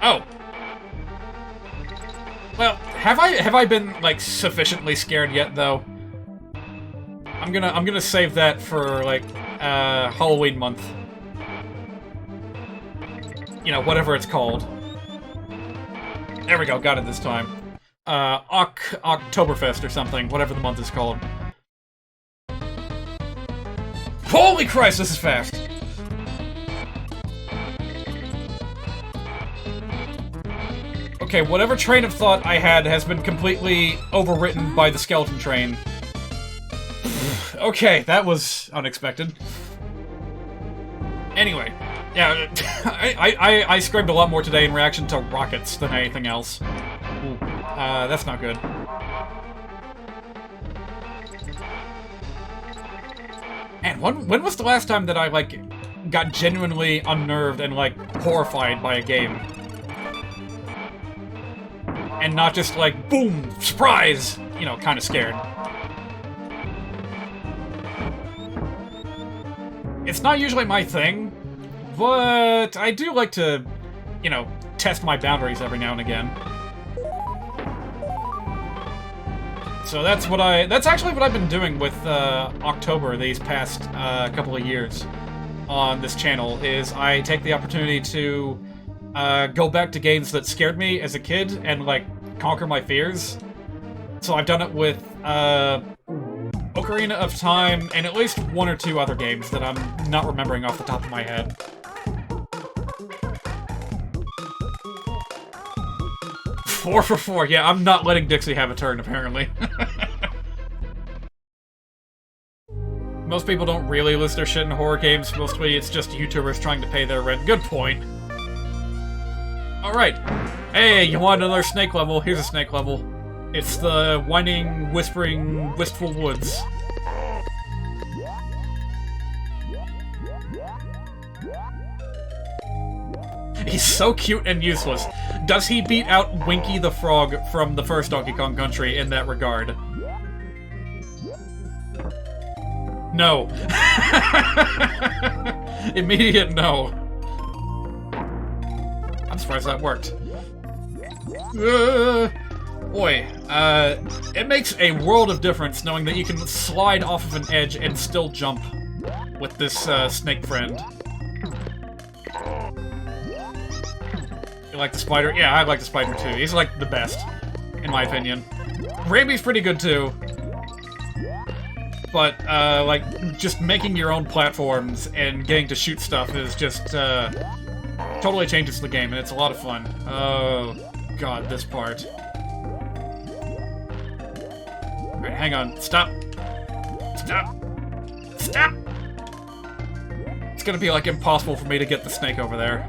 Oh. Well, have I been, like, sufficiently scared yet, though? I'm gonna save that for, like, Halloween month. You know, whatever it's called. There we go, got it this time. Oktoberfest or something, whatever the month is called. Holy Christ, this is fast! Okay, whatever train of thought I had has been completely overwritten by the skeleton train. Okay, that was unexpected. Anyway, yeah, I screamed a lot more today in reaction to rockets than anything else. Ooh, that's not good. Man, when was the last time that I, like, got genuinely unnerved and, like, horrified by a game? And not just, like, boom, surprise, you know, kind of scared. It's not usually my thing, but I do like to, you know, test my boundaries every now and again. So that's actually what I've been doing with October these past couple of years on this channel, is I take the opportunity to go back to games that scared me as a kid and, like, conquer my fears. So I've done it with Ocarina of Time and at least one or two other games that I'm not remembering off the top of my head. Four for four. Yeah, I'm not letting Dixie have a turn, apparently. Most people don't really lose their shit in horror games. Mostly it's just YouTubers trying to pay their rent. Good point. Alright. Hey, you want another snake level? Here's a snake level. It's the whining, whispering, wistful woods. He's so cute and useless. Does he beat out Winky the Frog from the first Donkey Kong Country in that regard? No. Immediate no. I'm surprised that worked. Boy, it makes a world of difference knowing that you can slide off of an edge and still jump with this snake friend. You like the spider? Yeah, I like the spider too. He's like the best, in my opinion. Raby's pretty good too. But, like, just making your own platforms and getting to shoot stuff is just, totally changes the game, and it's a lot of fun. Oh, God, this part. Alright, hang on. Stop! Stop! Stop! It's gonna be, like, impossible for me to get the snake over there.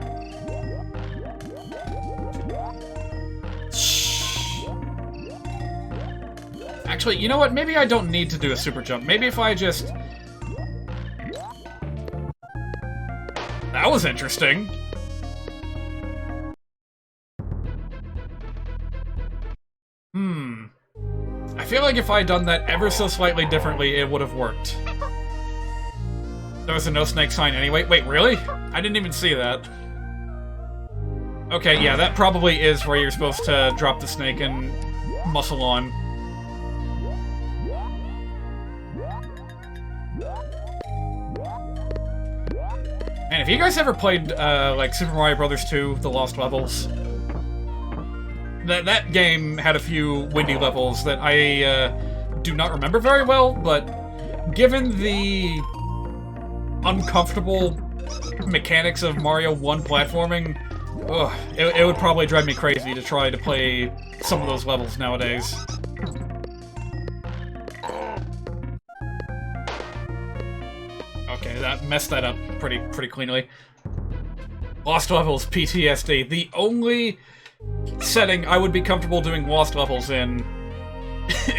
Actually, you know what? Maybe I don't need to do a super jump. Maybe if I just... That was interesting. I feel like if I had done that ever so slightly differently, it would have worked. There was a no snake sign anyway. Wait, really? I didn't even see that. Okay, yeah, that probably is where you're supposed to drop the snake and muscle on. And if you guys ever played, like, Super Mario Bros. 2, The Lost Levels, that game had a few windy levels that I, do not remember very well, but given the uncomfortable mechanics of Mario 1 platforming, ugh, it would probably drive me crazy to try to play some of those levels nowadays. Okay, that messed that up pretty cleanly. Lost Levels PTSD. The only setting I would be comfortable doing Lost Levels in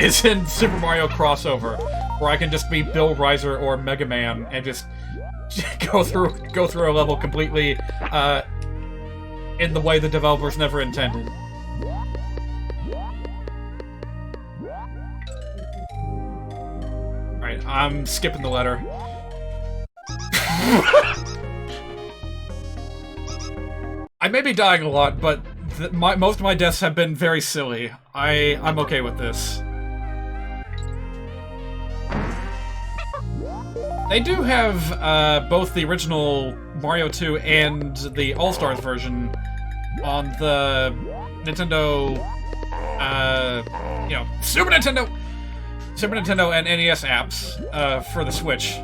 is in Super Mario Crossover, where I can just be Bill Riser or Mega Man and just go through a level completely in the way the developers never intended. Alright, I'm skipping the letter. I may be dying a lot, but most of my deaths have been very silly. I'm okay with this. They do have both the original Mario 2 and the All-Stars version on the Nintendo, you know, Super Nintendo and NES apps for the Switch.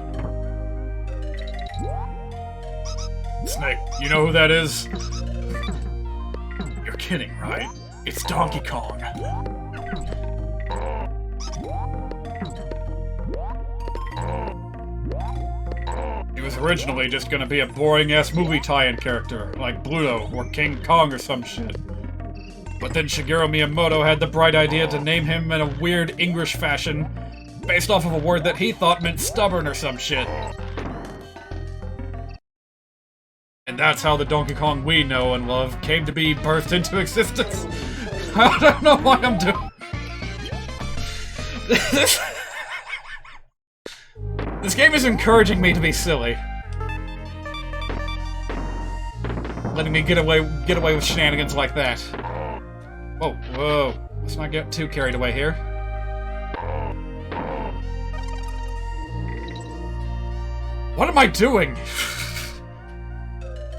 Snake, you know who that is? You're kidding, right? It's Donkey Kong. He was originally just gonna be a boring-ass movie tie-in character, like Bluto or King Kong or some shit. But then Shigeru Miyamoto had the bright idea to name him in a weird English fashion, based off of a word that he thought meant stubborn or some shit. And that's how the Donkey Kong we know and love came to be birthed into existence. I don't know why I'm doing this. This game is encouraging me to be silly, letting me get away with shenanigans like that. Whoa! Let's not get too carried away here. What am I doing?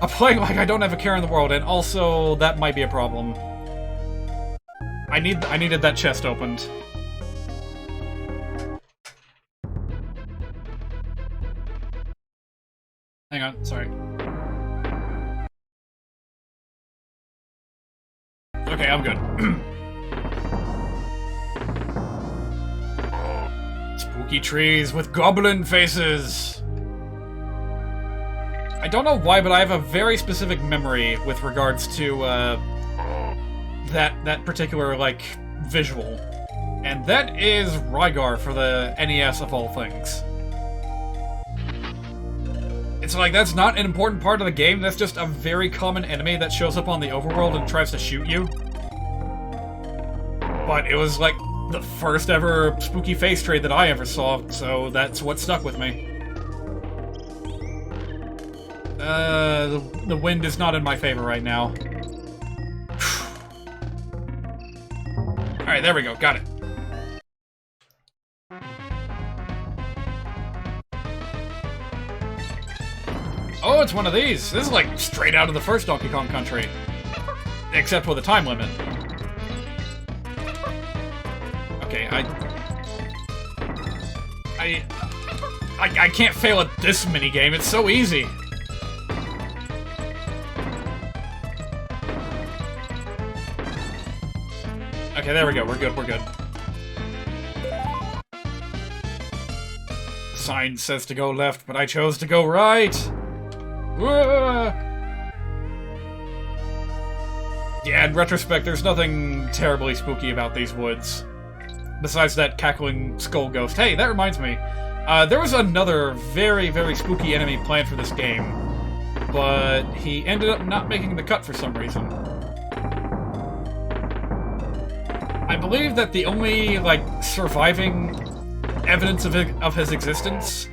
I'm playing like I don't have a care in the world, and also that might be a problem. I needed that chest opened. Hang on, sorry. Okay, I'm good. Spooky trees with goblin faces! I don't know why, but I have a very specific memory with regards to, that particular, like, visual. And that is Rygar for the NES of all things. It's like, that's not an important part of the game, that's just a very common enemy that shows up on the overworld and tries to shoot you. But it was, like, the first ever spooky face trade that I ever saw, so that's what stuck with me. The wind is not in my favor right now. Alright, there we go, got it. Oh, it's one of these! This is like straight out of the first Donkey Kong Country. Except with a time limit. Okay, I can't fail at this minigame, it's so easy! Okay, there we go, we're good, we're good. The sign says to go left, but I chose to go right! Yeah, in retrospect, there's nothing terribly spooky about these woods. Besides that cackling skull ghost. Hey, that reminds me. There was another very, very spooky enemy planned for this game, but he ended up not making the cut for some reason. I believe that the only, like, surviving evidence of his existence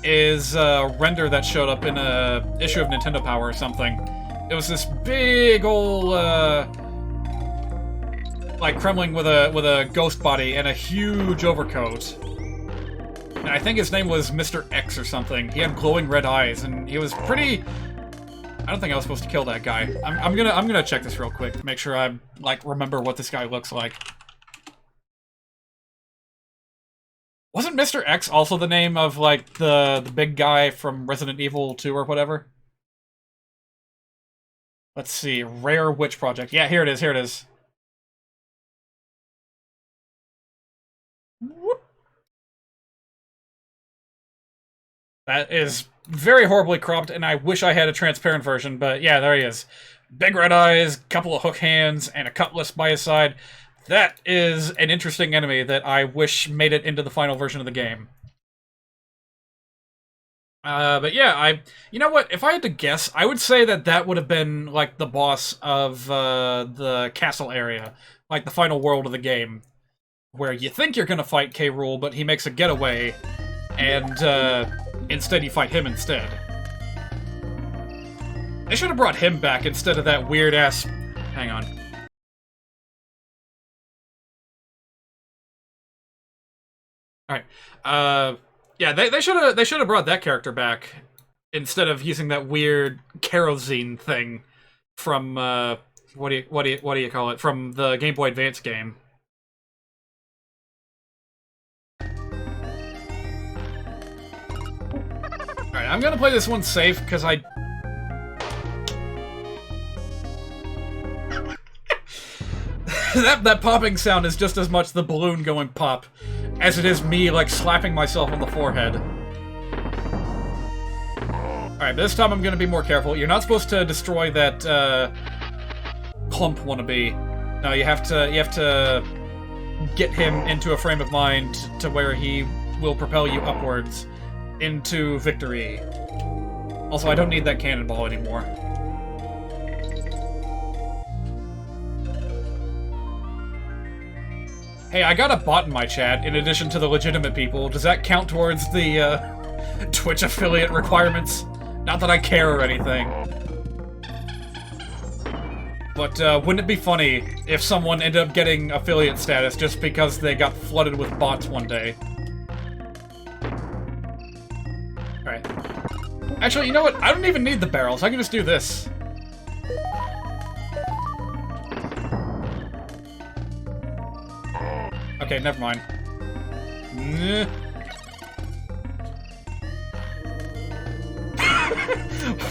is a render that showed up in a issue of Nintendo Power or something. It was this big ol', like Kremling with a ghost body and a huge overcoat. And I think his name was Mr. X or something. He had glowing red eyes, and he was pretty... I don't think I was supposed to kill that guy. I'm gonna check this real quick to make sure I, like, remember what this guy looks like. Wasn't Mr. X also the name of, like, the big guy from Resident Evil 2 or whatever? Let's see, Rare Witch Project. Yeah, here it is, here it is. Whoop. That is very horribly cropped, and I wish I had a transparent version, but yeah, there he is. Big red eyes, couple of hook hands, and a cutlass by his side. That is an interesting enemy that I wish made it into the final version of the game. But yeah, you know what, if I had to guess, I would say that that would have been, like, the boss of, the castle area. Like, the final world of the game. Where you think you're gonna fight K. Rool, but he makes a getaway, and, instead you fight him instead. They should have brought him back instead of that weird-ass... Hang on. Alright, yeah, they should have brought that character back instead of using that weird kerosene thing from what do you call it, from the Game Boy Advance game. Alright, I'm gonna play this one safe because that popping sound is just as much the balloon going pop as it is me, like, slapping myself on the forehead. Alright, this time I'm gonna be more careful. You're not supposed to destroy that, clump wannabe. No, you have to get him into a frame of mind to where he will propel you upwards into victory. Also, I don't need that cannonball anymore. Hey, I got a bot in my chat, in addition to the legitimate people. Does that count towards the, Twitch affiliate requirements? Not that I care or anything. But, wouldn't it be funny if someone ended up getting affiliate status just because they got flooded with bots one day? Alright. Actually, you know what? I don't even need the barrels. I can just do this. Okay, never mind.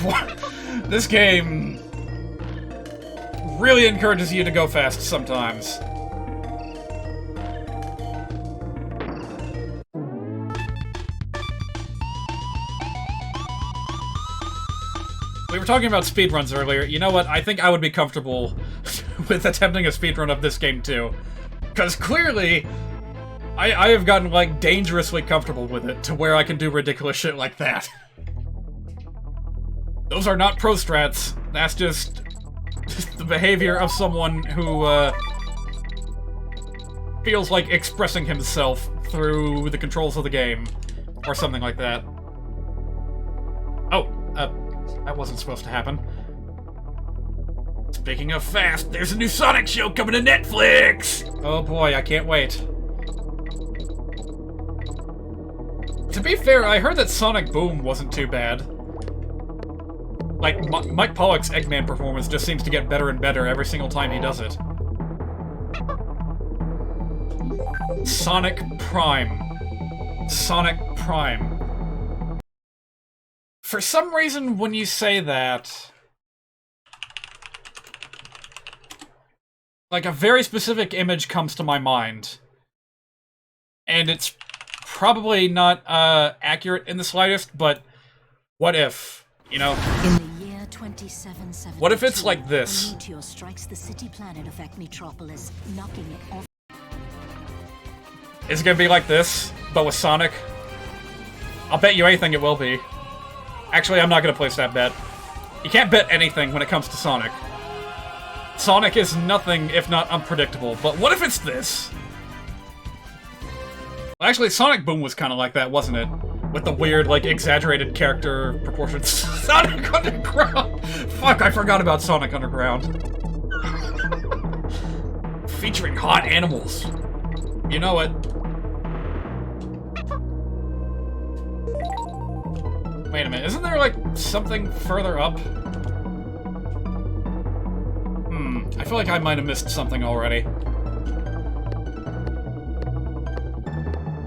What? This game really encourages you to go fast sometimes. were talking about speedruns earlier. You know what? I think I would be comfortable with attempting a speedrun of this game too. Because clearly, I have gotten, like, dangerously comfortable with it to where I can do ridiculous shit like that. Those are not pro strats. That's just the behavior of someone who, feels like expressing himself through the controls of the game. Or something like that. Oh, that wasn't supposed to happen. Speaking of fast, there's a new Sonic show coming to Netflix! Oh boy, I can't wait. To be fair, I heard that Sonic Boom wasn't too bad. Like, Mike Pollock's Eggman performance just seems to get better and better every single time he does it. Sonic Prime. Sonic Prime. For some reason, when you say that, like, a very specific image comes to my mind. And it's probably not, accurate in the slightest, but what if, you know? In the year 2772, what if it's like this? a meteor strikes the city planet of Acmetropolis, knocking it off. Is it gonna be like this, but with Sonic? I'll bet you anything it will be. Actually, I'm not gonna place that bet. You can't bet anything when it comes to Sonic. Sonic is nothing if not unpredictable, but what if it's this? Well, actually, Sonic Boom was kind of like that, wasn't it? With the weird, like, exaggerated character proportions. Sonic Underground! Fuck, I forgot about Sonic Underground. Featuring hot animals. You know it. Wait a minute, isn't there, like, something further up? I feel like I might have missed something already.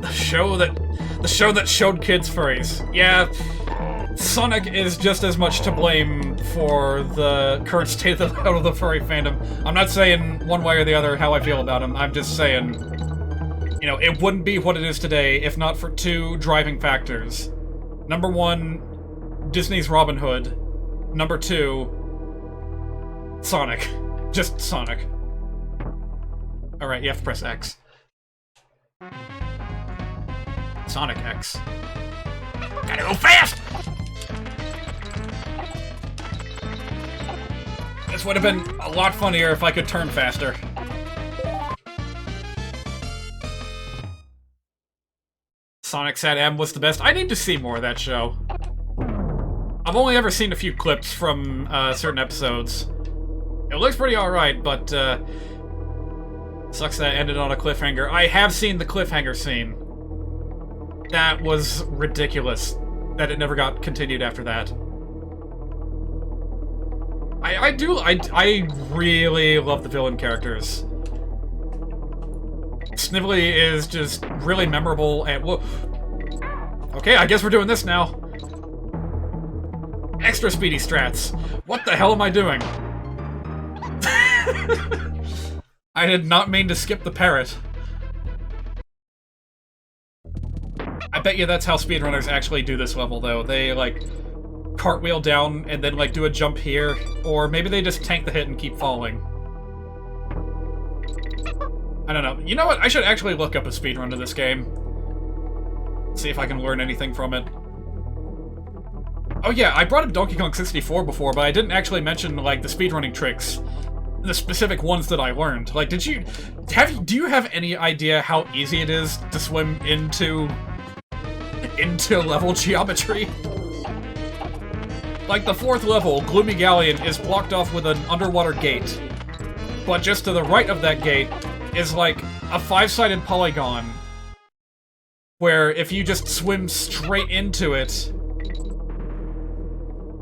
The show that showed kids furries. Yeah, Sonic is just as much to blame for the current state of the furry fandom. I'm not saying one way or the other how I feel about him. I'm just saying, you know, it wouldn't be what it is today if not for two driving factors. Number one, Disney's Robin Hood. Number two, Sonic. Just Sonic. Alright, you have to press X. Sonic X. Gotta go fast! This would have been a lot funnier if I could turn faster. Sonic Sat-M was the best. I need to see more of that show. I've only ever seen a few clips from certain episodes. It looks pretty alright, but sucks that it ended on a cliffhanger. I have seen the cliffhanger scene. That was ridiculous that it never got continued after that. I really love the villain characters. Snively is just really memorable and whoa. Okay, I guess we're doing this now. Extra speedy strats. What the hell am I doing? I did not mean to skip the parrot. I bet you that's how speedrunners actually do this level, though. They, like, cartwheel down and then, like, do a jump here. Or maybe they just tank the hit and keep falling. I don't know. You know what? I should actually look up a speedrun to this game. See if I can learn anything from it. Oh yeah, I brought up Donkey Kong 64 before, but I didn't actually mention, like, the speedrunning tricks. The specific ones that I learned. Like, do you have any idea how easy it is to swim into level geometry? Like, the fourth level, Gloomy Galleon, is blocked off with an underwater gate. But just to the right of that gate is, like, a 5-sided polygon where if you just swim straight into it,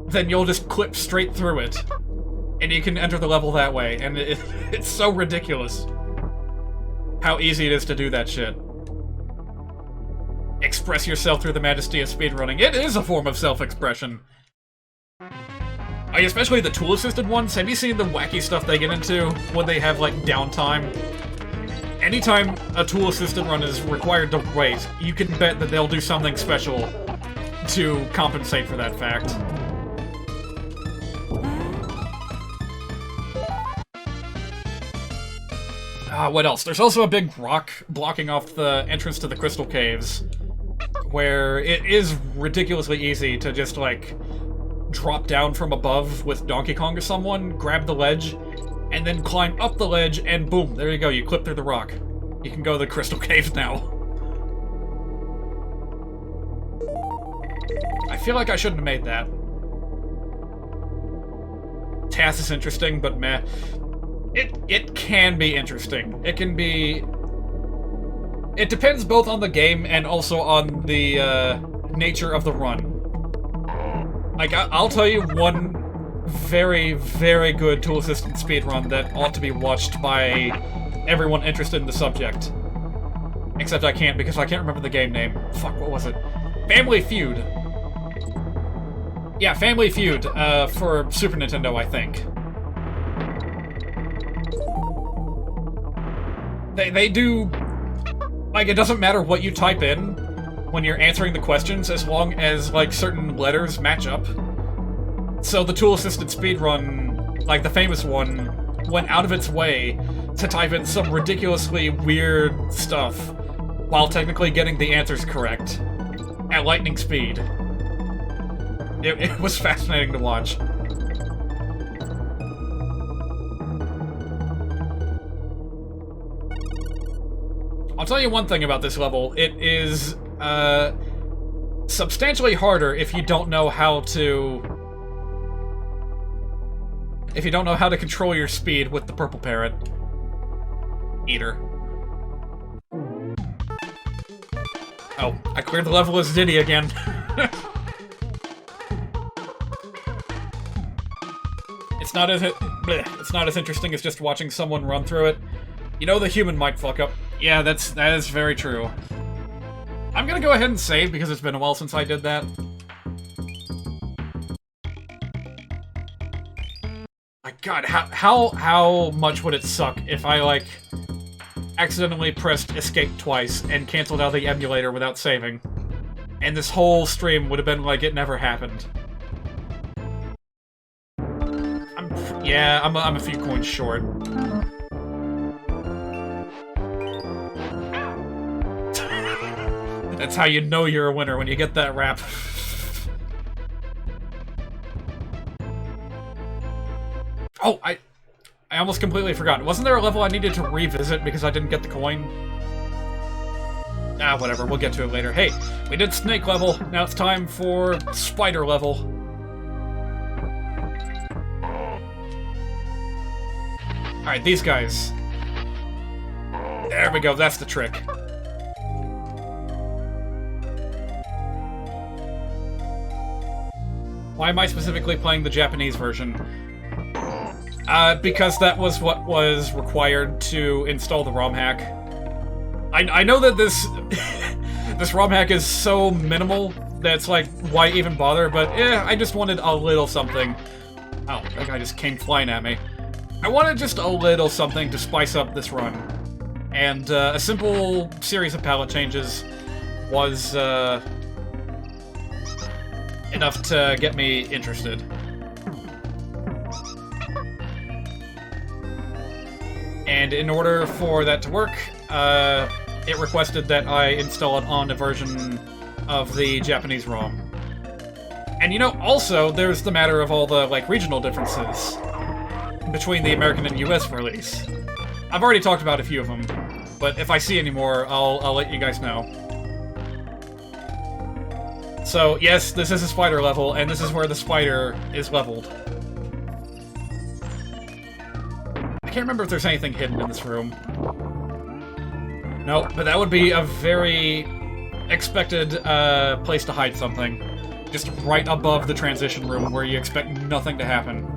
then you'll just clip straight through it. And you can enter the level that way, and it's so ridiculous how easy it is to do that shit. Express yourself through the majesty of speedrunning. It is a form of self-expression. Especially the tool-assisted ones. Have you seen the wacky stuff they get into when they have, like, downtime? Anytime a tool-assisted run is required to wait, you can bet that they'll do something special to compensate for that fact. What else? There's also a big rock blocking off the entrance to the Crystal Caves, where it is ridiculously easy to just, like, drop down from above with Donkey Kong or someone, grab the ledge, and then climb up the ledge, and boom, there you go, you clip through the rock. You can go to the Crystal Caves now. I feel like I shouldn't have made that. TAS is interesting, but meh. It can be interesting. It can be... It depends both on the game and also on the nature of the run. Like, I'll tell you one very, very good tool-assisted speedrun that ought to be watched by everyone interested in the subject. Except I can't, because I can't remember the game name. Fuck, what was it? Family Feud. Yeah, Family Feud, for Super Nintendo, I think. They do... Like, it doesn't matter what you type in when you're answering the questions, as long as, like, certain letters match up. So the tool-assisted speedrun, like the famous one, went out of its way to type in some ridiculously weird stuff while technically getting the answers correct at lightning speed. It was fascinating to watch. I'll tell you one thing about this level. It is substantially harder if you don't know how to... If you don't know how to control your speed with the purple parrot. Eater. Oh, I cleared the level as Diddy again. It's not as interesting as just watching someone run through it. You know the human might fuck up. Yeah, that is very true. I'm gonna go ahead and save because it's been a while since I did that. My god, how much would it suck if I, like, accidentally pressed escape twice and canceled out the emulator without saving? And this whole stream would have been like it never happened. I'm a few coins short. That's how you know you're a winner, when you get that rap. Oh, I almost completely forgot. Wasn't there a level I needed to revisit because I didn't get the coin? Ah, whatever, we'll get to it later. Hey, we did snake level, now it's time for spider level. Alright, these guys. There we go, that's the trick. Why am I specifically playing the Japanese version? Because that was what was required to install the ROM hack. I know that this this ROM hack is so minimal that it's like, why even bother? But I just wanted a little something. Oh, that guy just came flying at me. I wanted just a little something to spice up this run. And a simple series of palette changes was enough to get me interested. And in order for that to work, it requested that I install it on a version of the Japanese ROM. And you know, also, there's the matter of all the, like, regional differences between the American and US release. I've already talked about a few of them, but if I see any more, I'll let you guys know. So, yes, this is a spider level, and this is where the spider is leveled. I can't remember if there's anything hidden in this room. No, but that would be a very expected place to hide something. Just right above the transition room where you expect nothing to happen.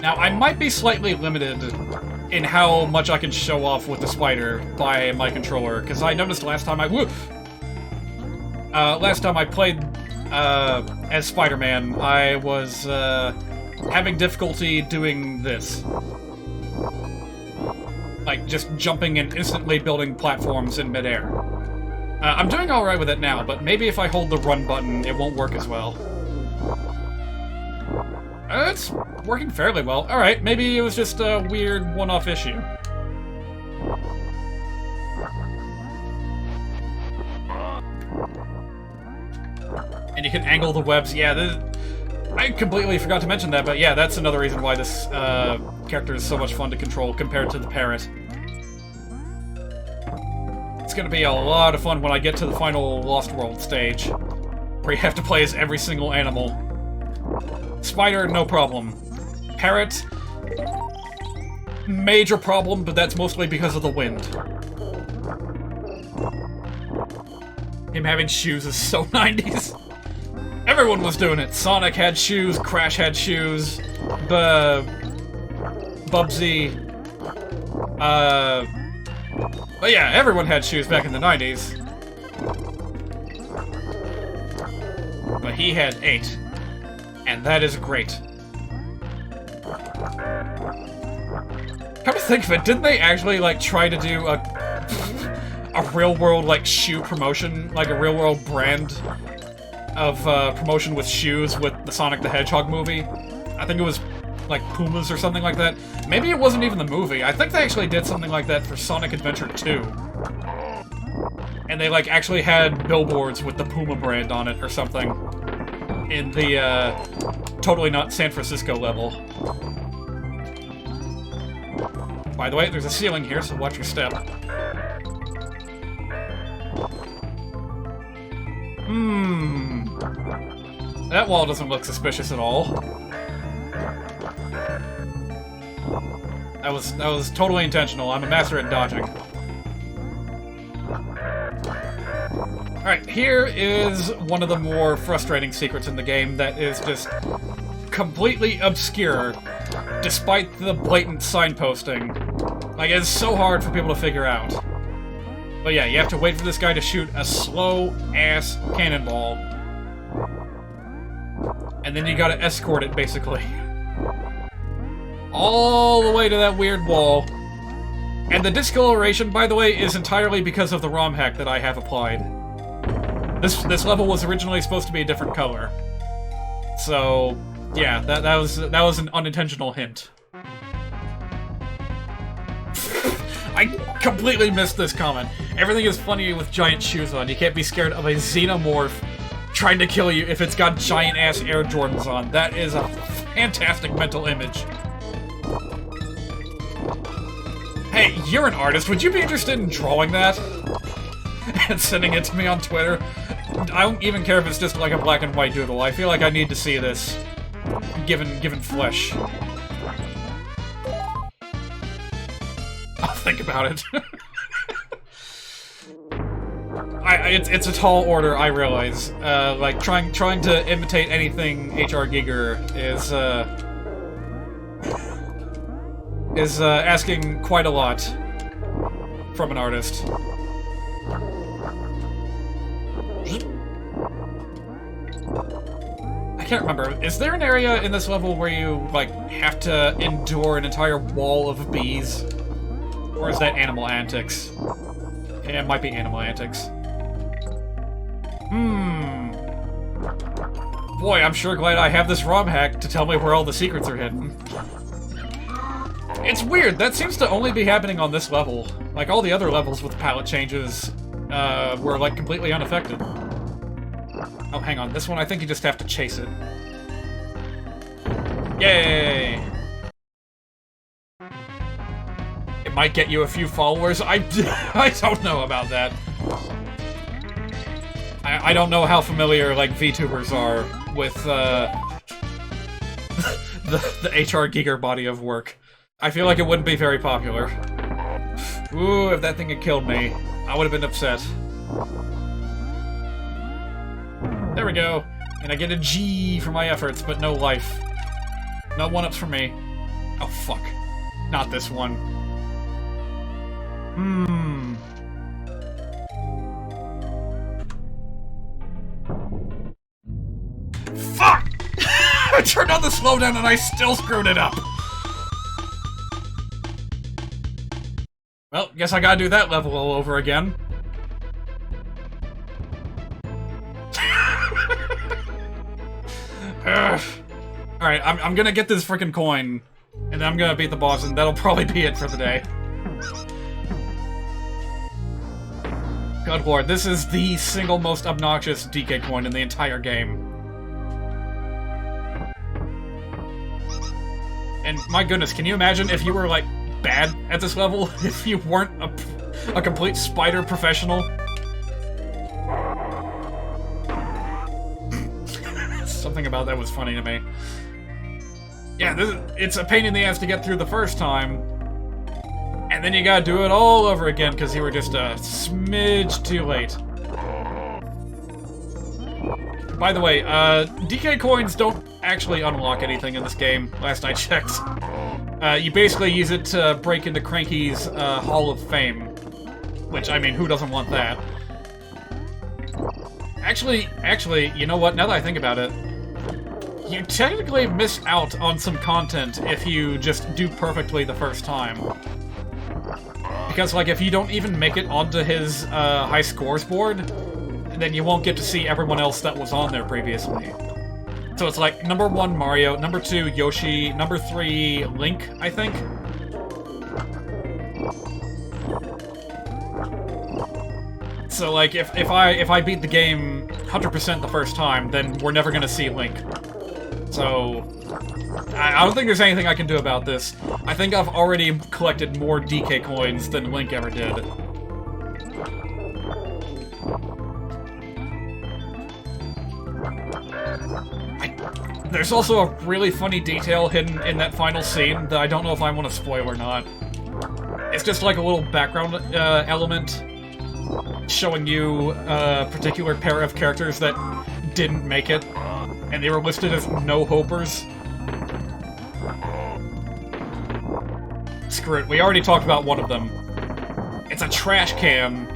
Now, I might be slightly limited in how much I can show off with the spider by my controller, because I noticed last time I played as Spider-Man, I was having difficulty doing this. Like, just jumping and instantly building platforms in midair. I'm doing alright with it now, but maybe if I hold the run button, it won't work as well. It's working fairly well. Alright, maybe it was just a weird one-off issue. And you can angle the webs. Yeah, I completely forgot to mention that, but yeah, that's another reason why this character is so much fun to control compared to the parrot. It's gonna be a lot of fun when I get to the final Lost World stage, where you have to play as every single animal. Spider, no problem. Parrot, major problem, but that's mostly because of the wind. Him having shoes is so 90s. Everyone was doing it. Sonic had shoes, Crash had shoes, Bubsy, but yeah, everyone had shoes back in the 90s. But he had 8. And that is great. Come to think of it, didn't they actually, like, try to do a real-world, like, shoe promotion? Like, a real-world brand of promotion with shoes with the Sonic the Hedgehog movie? I think it was, like, Pumas or something like that. Maybe it wasn't even the movie. I think they actually did something like that for Sonic Adventure 2. And they, like, actually had billboards with the Puma brand on it or something. In the, totally not San Francisco level. By the way, there's a ceiling here, so watch your step. That wall doesn't look suspicious at all. That was totally intentional. I'm a master at dodging. Alright, here is one of the more frustrating secrets in the game that is just completely obscure, despite the blatant signposting. Like, it's so hard for people to figure out. But yeah, you have to wait for this guy to shoot a slow-ass cannonball. And then you gotta escort it, basically. All the way to that weird wall. And the discoloration, by the way, is entirely because of the ROM hack that I have applied. This level was originally supposed to be a different color. So, yeah, that was an unintentional hint. I completely missed this comment. Everything is funny with giant shoes on. You can't be scared of a xenomorph trying to kill you if it's got giant-ass Air Jordans on. That is a fantastic mental image. Hey, you're an artist. Would you be interested in drawing that? And sending it to me on Twitter? I don't even care if it's just like a black and white doodle. I feel like I need to see this given flesh. I'll think about it. It's a tall order, I realize. Like, trying to imitate anything H.R. Giger is asking quite a lot from an artist. I can't remember. Is there an area in this level where you, like, have to endure an entire wall of bees? Or is that Animal Antics? Yeah, it might be Animal Antics. Boy, I'm sure glad I have this ROM hack to tell me where all the secrets are hidden. It's weird, that seems to only be happening on this level. Like, all the other levels with palette changes were, like, completely unaffected. Oh, hang on, this one I think you just have to chase it. Yay! It might get you a few followers. I don't know about that. I don't know how familiar, like, VTubers are with, the H.R. Giger body of work. I feel like it wouldn't be very popular. Ooh, if that thing had killed me, I would have been upset. There we go. And I get a G for my efforts, but no life. No one-ups for me. Oh, fuck. Not this one. Fuck! I turned on the slowdown and I still screwed it up! Well, guess I gotta do that level all over again. Alright, I'm gonna get this freaking coin, and then I'm gonna beat the boss, and that'll probably be it for the day. Good lord, this is the single most obnoxious DK coin in the entire game. And my goodness, can you imagine if you were, like, bad at this level? If you weren't a complete spider professional? Something about that was funny to me. Yeah, it's a pain in the ass to get through the first time, and then you gotta do it all over again because you were just a smidge too late. By the way, DK coins don't actually unlock anything in this game, last I checked. You basically use it to break into Cranky's Hall of Fame. Which, I mean, who doesn't want that? Actually, you know what? Now that I think about it, you technically miss out on some content if you just do perfectly the first time. Because, like, if you don't even make it onto his high scores board, then you won't get to see everyone else that was on there previously. So it's like, number 1, Mario, number 2, Yoshi, number 3, Link, I think? So, like, if I beat the game 100% the first time, then we're never gonna see Link. So, I don't think there's anything I can do about this. I think I've already collected more DK coins than Link ever did. There's also a really funny detail hidden in that final scene that I don't know if I want to spoil or not. It's just like a little background element showing you a particular pair of characters that didn't make it, and they were listed as no-hopers. Screw it, we already talked about one of them. It's a trash can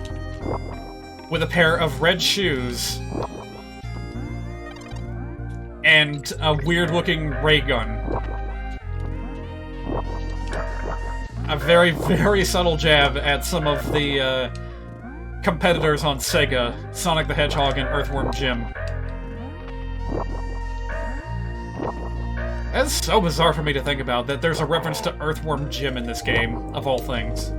with a pair of red shoes and a weird-looking ray gun. A very, very subtle jab at some of the competitors on Sega, Sonic the Hedgehog and Earthworm Jim. That's so bizarre for me to think about, that there's a reference to Earthworm Jim in this game, of all things.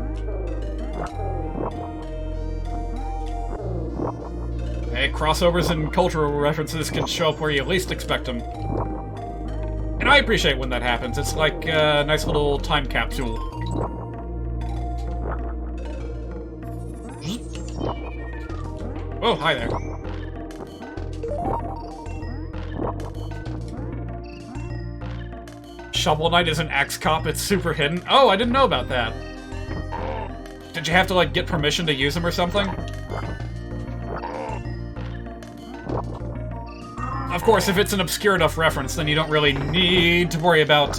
Hey, crossovers and cultural references can show up where you least expect them. And I appreciate when that happens. It's like a nice little time capsule. Oh, hi there. Shovel Knight is an axe cop, it's super hidden. Oh, I didn't know about that. Did you have to, like, get permission to use him or something? Of course, if it's an obscure enough reference, then you don't really need to worry about,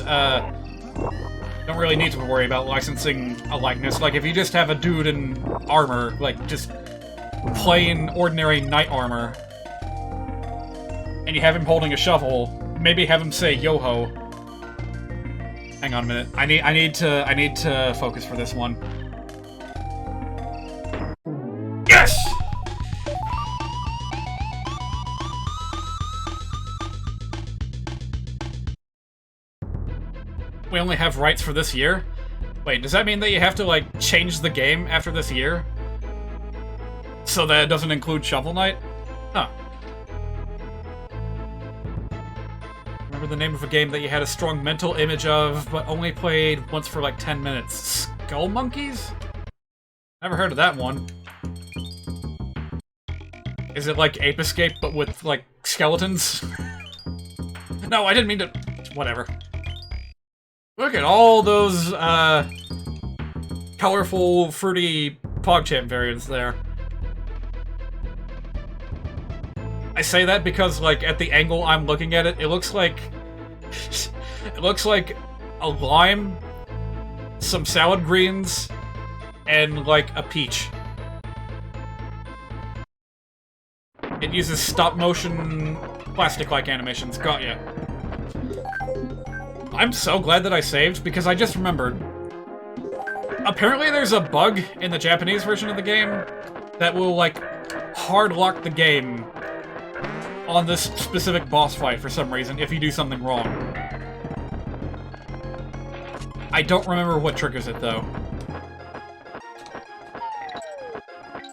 licensing a likeness. Like, if you just have a dude in armor, like, just plain, ordinary knight armor, and you have him holding a shovel, maybe have him say yo-ho. Hang on a minute. I need to focus for this one. Yes! We only have rights for this year? Wait, does that mean that you have to, like, change the game after this year? So that it doesn't include Shovel Knight? Huh. Remember the name of a game that you had a strong mental image of, but only played once for like 10 minutes? Skull Monkeys? Never heard of that one. Is it like Ape Escape, but with, like, skeletons? No, I didn't mean to... Whatever. Look at all those, colorful, fruity PogChamp variants there. I say that because, like, at the angle I'm looking at it, it looks like... it looks like a lime, some salad greens, and, like, a peach. It uses stop-motion, plastic-like animations. Got ya. I'm so glad that I saved, because I just remembered. Apparently there's a bug in the Japanese version of the game that will, like, hard lock the game on this specific boss fight for some reason if you do something wrong. I don't remember what triggers it, though.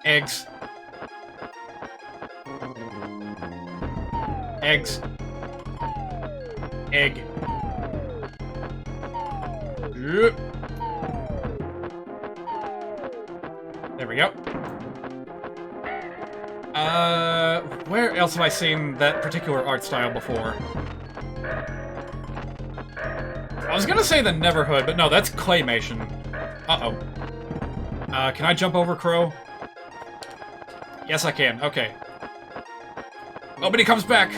Eggs. Eggs. Egg. Yep. There we go. Where else have I seen that particular art style before? I was gonna say the Neverhood, but no, that's claymation. Uh-oh. Can I jump over Crow? Yes, I can. Okay. Oh, but he comes back!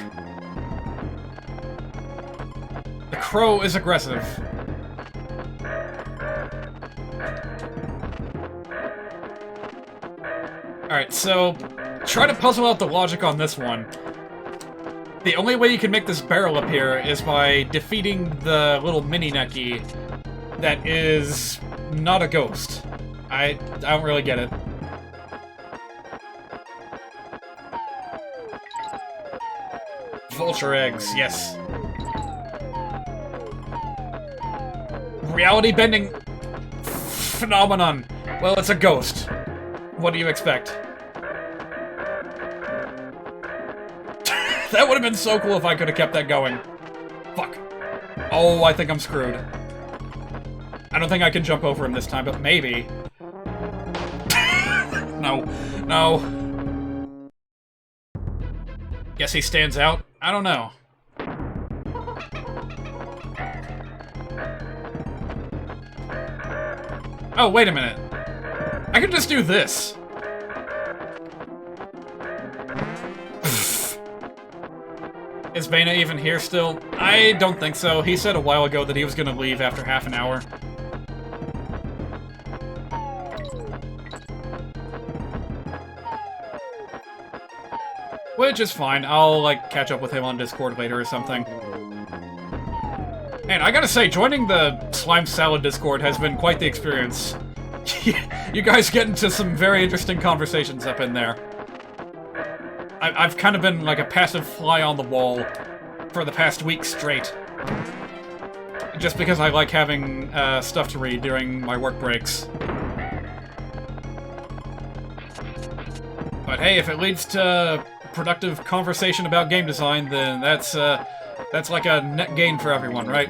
The Crow is aggressive. Alright, so try to puzzle out the logic on this one. The only way you can make this barrel appear is by defeating the little mini-necky that is not a ghost. I don't really get it. Vulture eggs, yes. Reality bending phenomenon. Well, it's a ghost. What do you expect? That would have been so cool if I could have kept that going. Fuck. Oh, I think I'm screwed. I don't think I can jump over him this time, but maybe. No. No. Guess he stands out? I don't know. Oh, wait a minute. I could just do this. Is Bana even here still? I don't think so. He said a while ago that he was gonna leave after half an hour. Which is fine. I'll, like, catch up with him on Discord later or something. And I gotta say, joining the Slime Salad Discord has been quite the experience. You guys get into some very interesting conversations up in there. I've kind of been like a passive fly on the wall for the past week straight. Just because I like having stuff to read during my work breaks. But hey, if it leads to productive conversation about game design, then that's like a net gain for everyone, right?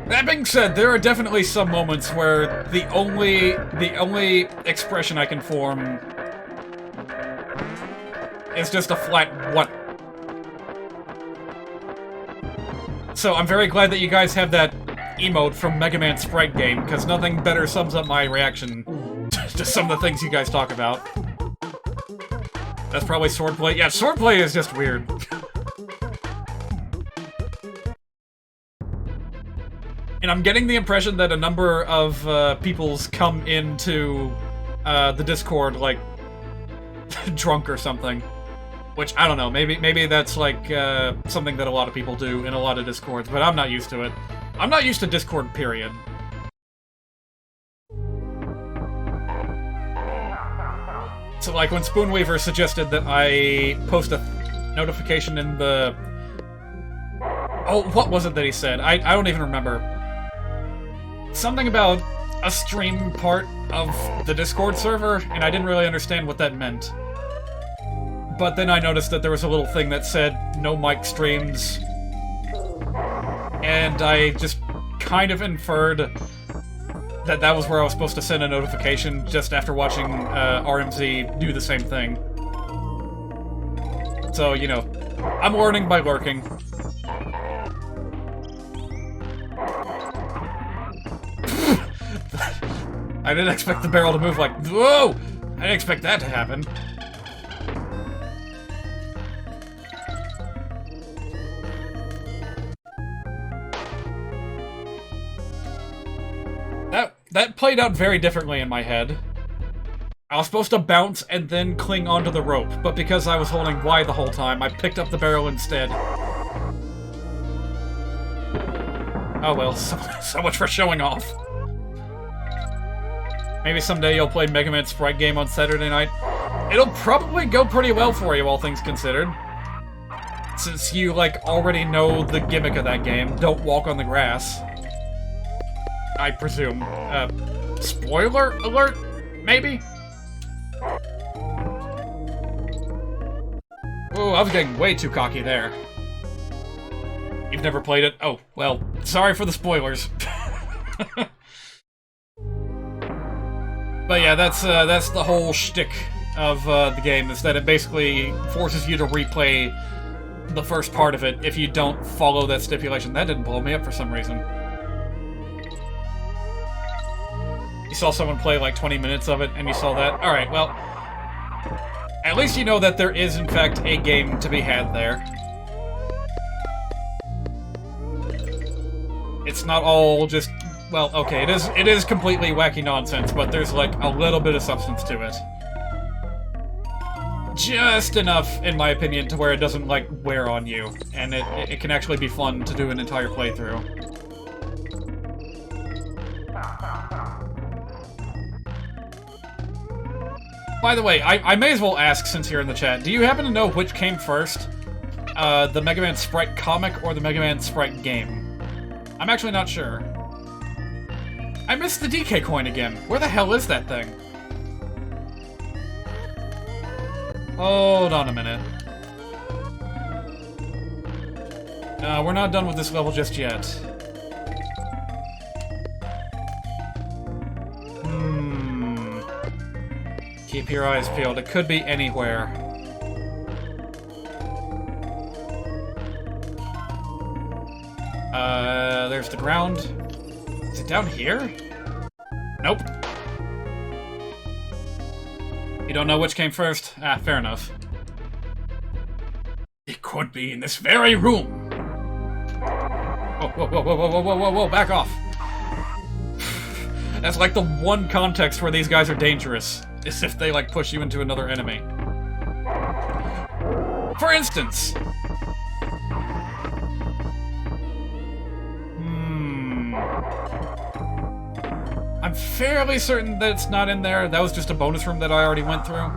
That being said, there are definitely some moments where the only expression I can form is just a flat what. So I'm very glad that you guys have that emote from Mega Man Sprite Game, because nothing better sums up my reaction to some of the things you guys talk about. That's probably swordplay. Yeah, swordplay is just weird. And I'm getting the impression that a number of people's come into the Discord, like, drunk or something. Which, I don't know, maybe that's, like, something that a lot of people do in a lot of Discords, but I'm not used to it. I'm not used to Discord, period. So, like, when Spoonweaver suggested that I post a notification in the... Oh, what was it that he said? I don't even remember. Something about a stream part of the Discord server, and I didn't really understand what that meant. But then I noticed that there was a little thing that said, no mic streams. And I just kind of inferred that that was where I was supposed to send a notification just after watching RMZ do the same thing. So, you know, I'm learning by lurking. I didn't expect the barrel to move like... Whoa! I didn't expect that to happen. That played out very differently in my head. I was supposed to bounce and then cling onto the rope, but because I was holding Y the whole time, I picked up the barrel instead. Oh well, so much for showing off. Maybe someday you'll play Mega Man Sprite Game on Saturday night. It'll probably go pretty well for you, all things considered. Since you, like, already know the gimmick of that game. Don't walk on the grass. I presume. Spoiler alert? Maybe? Oh, I was getting way too cocky there. You've never played it? Oh, well, sorry for the spoilers. But yeah, that's the whole shtick of the game, is that it basically forces you to replay the first part of it if you don't follow that stipulation. That didn't blow me up for some reason. You saw someone play like 20 minutes of it, and you saw that? Alright, well, at least you know that there is, in fact, a game to be had there. It's not all just... Well, okay, it is completely wacky nonsense, but there's, like, a little bit of substance to it. Just enough, in my opinion, to where it doesn't, like, wear on you. And it can actually be fun to do an entire playthrough. By the way, I may as well ask, since you're in the chat, do you happen to know which came first? The Mega Man Sprite comic or the Mega Man Sprite game? I'm actually not sure. I missed the DK coin again. Where the hell is that thing? Hold on a minute. We're not done with this level just yet. Keep your eyes peeled. It could be anywhere. There's the ground. Is it down here? Nope. You don't know which came first? Ah, fair enough. It could be in this very room! Whoa, whoa, whoa, whoa, whoa, whoa, whoa, whoa, back off! That's like the one context where these guys are dangerous, is if they, like, push you into another enemy. For instance! I'm fairly certain that it's not in there. That was just a bonus room that I already went through.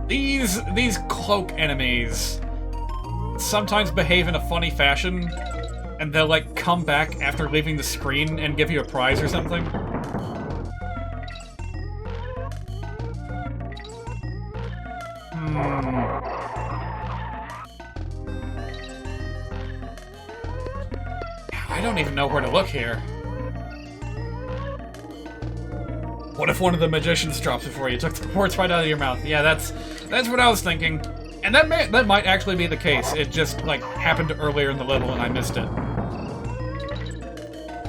These cloak enemies sometimes behave in a funny fashion, and they'll, like, come back after leaving the screen and give you a prize or something. I don't even know where to look here. What if one of the magicians drops before you took the words right out of your mouth? Yeah, that's what I was thinking. And that might actually be the case. It just, like, happened earlier in the level and I missed it.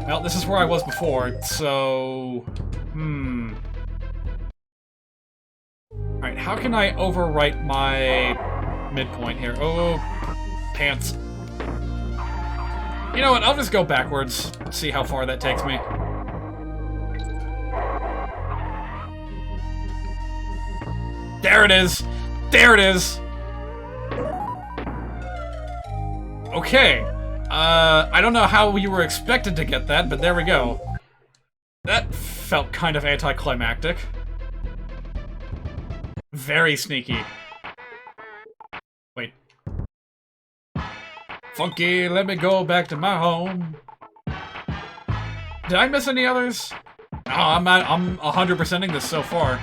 Well, this is where I was before, so... Alright, how can I overwrite my midpoint here? Oh, pants. You know what, I'll just go backwards, see how far that takes me. There it is! There it is! Okay. I don't know how you were expected to get that, but there we go. That felt kind of anticlimactic. Very sneaky. Wait. Funky, let me go back to my home. Did I miss any others? Oh, I'm 100%ing this so far.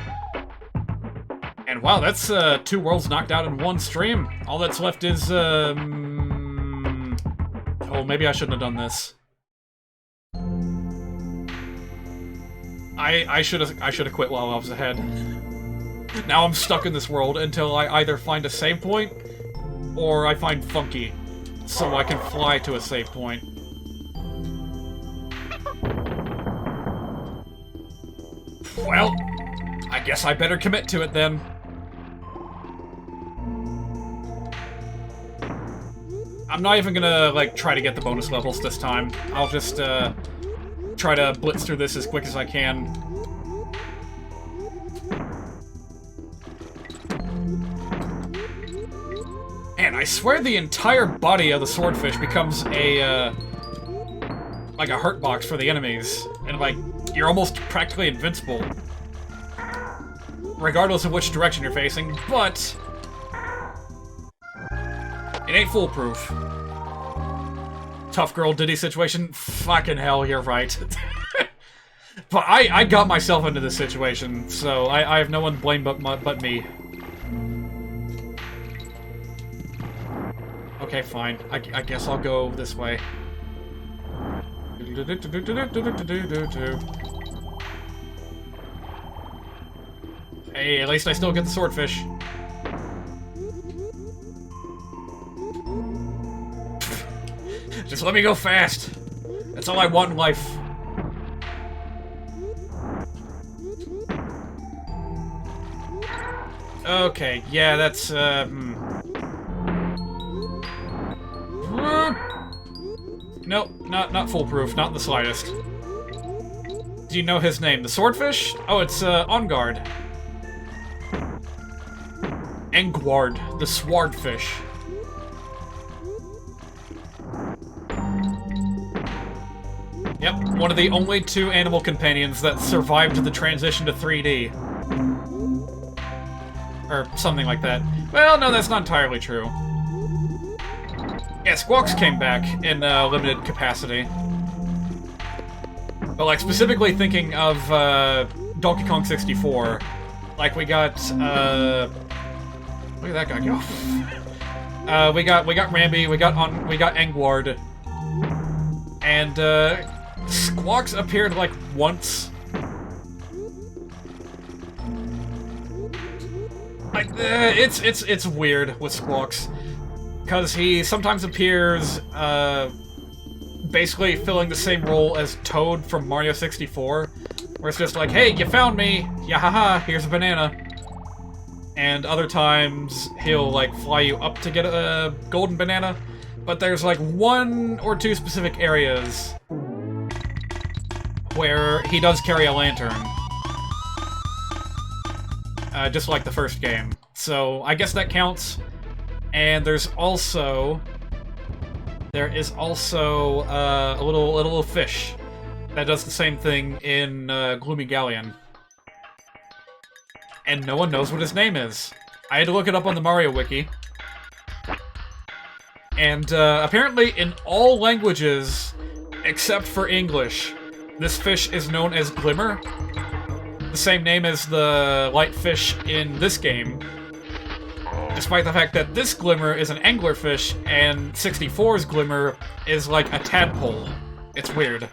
And wow, that's 2 worlds knocked out in one stream. All that's left is, oh, maybe I shouldn't have done this. I should have quit while I was ahead. Now I'm stuck in this world until I either find a save point, or I find Funky, so I can fly to a save point. Well, I guess I better commit to it then. I'm not even gonna, like, try to get the bonus levels this time. I'll just, try to blitz through this as quick as I can. Man, I swear the entire body of the swordfish becomes a like a hurt box for the enemies, and like you're almost practically invincible, regardless of which direction you're facing. But it ain't foolproof. Tough girl Diddy situation? Fucking hell, you're right. But I got myself into this situation, so I have no one to blame but me. Okay, fine. I guess I'll go this way. Hey, at least I still get the swordfish. Just let me go fast. That's all I want in life. Okay, yeah, that's, Nope, not foolproof, not in the slightest. Do you know his name? The swordfish? Oh, it's, On Guard. Engward, the swordfish. Yep, one of the only 2 animal companions that survived the transition to 3D. Or something like that. Well, no, that's not entirely true. Yeah, Squawks came back in limited capacity. But, like, specifically thinking of Donkey Kong 64, like, we got, look at that guy go. we got Rambi, we got Engward, and, Squawks appeared, like, once. Like, it's weird with Squawks. Because he sometimes appears, basically filling the same role as Toad from Mario 64, where it's just like, hey, you found me! Yahaha, here's a banana. And other times, he'll, like, fly you up to get a golden banana, but there's, like, 1 or 2 specific areas where he does carry a lantern. Just like the first game. So, I guess that counts. And there is also a little fish that does the same thing in Gloomy Galleon. And no one knows what his name is. I had to look it up on the Mario Wiki. And apparently in all languages except for English, this fish is known as Glimmer. The same name as the light fish in this game. Despite the fact that this Glimmer is an anglerfish, and 64's Glimmer is like a tadpole. It's weird.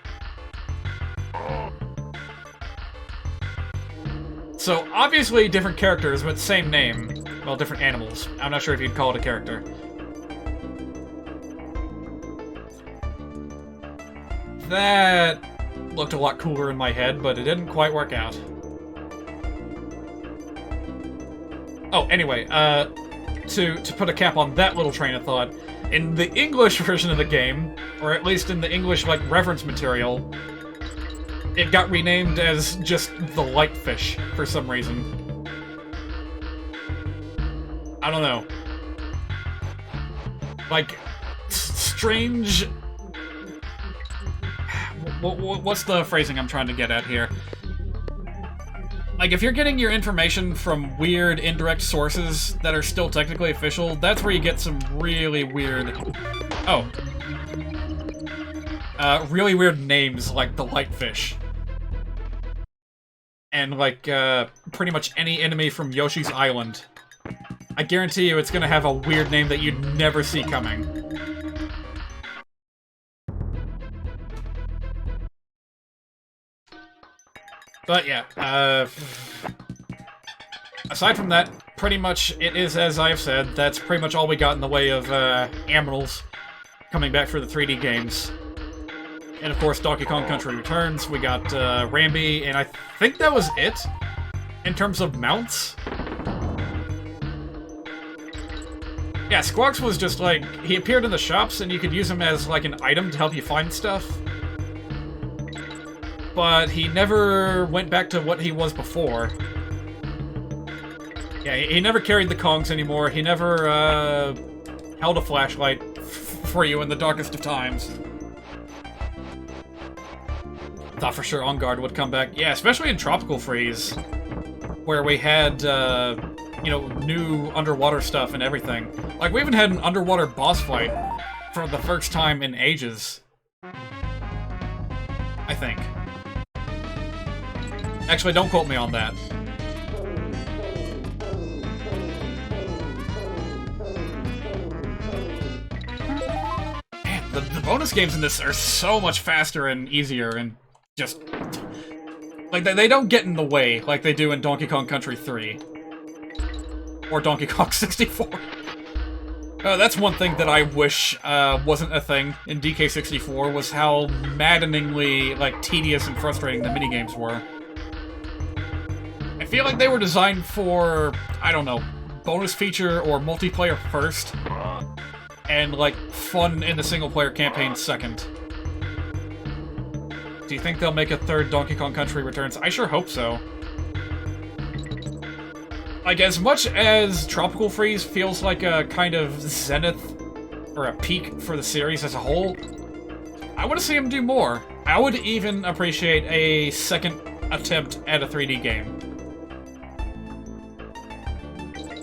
So, obviously different characters, but same name. Well, different animals. I'm not sure if you'd call it a character. That looked a lot cooler in my head, but it didn't quite work out. Oh, anyway, to put a cap on that little train of thought, in the English version of the game, or at least in the English, like, reference material, it got renamed as just the Lightfish for some reason. I don't know. Like, strange... What's the phrasing I'm trying to get at here? Like, if you're getting your information from weird, indirect sources that are still technically official, that's where you get some really weird... Oh. Really weird names, like the Lightfish. And, like, pretty much any enemy from Yoshi's Island. I guarantee you it's gonna have a weird name that you'd never see coming. But yeah, aside from that, pretty much it is as I've said. That's pretty much all we got in the way of aminals coming back for the 3D games. And of course, Donkey Kong Country Returns. We got Rambi, and I think that was it in terms of mounts. Yeah, Squawks was just like, he appeared in the shops and you could use him as like an item to help you find stuff. But he never went back to what he was before. Yeah, he never carried the Kongs anymore. He never held a flashlight for you in the darkest of times. Thought for sure On Guard would come back. Yeah, especially in Tropical Freeze, where we had, you know, new underwater stuff and everything. Like, we even had an underwater boss fight for the first time in ages. I think. Actually, don't quote me on that. Man, the bonus games in this are so much faster and easier and just... like, they don't get in the way like they do in Donkey Kong Country 3. Or Donkey Kong 64. That's one thing that I wish wasn't a thing in DK64, was how maddeningly, like, tedious and frustrating the minigames were. I feel like they were designed for, I don't know, bonus feature or multiplayer first, and, like, fun in the single-player campaign second. Do you think they'll make a third Donkey Kong Country Returns? I sure hope so. Like, as much as Tropical Freeze feels like a kind of zenith, or a peak for the series as a whole, I want to see them do more. I would even appreciate a second attempt at a 3D game.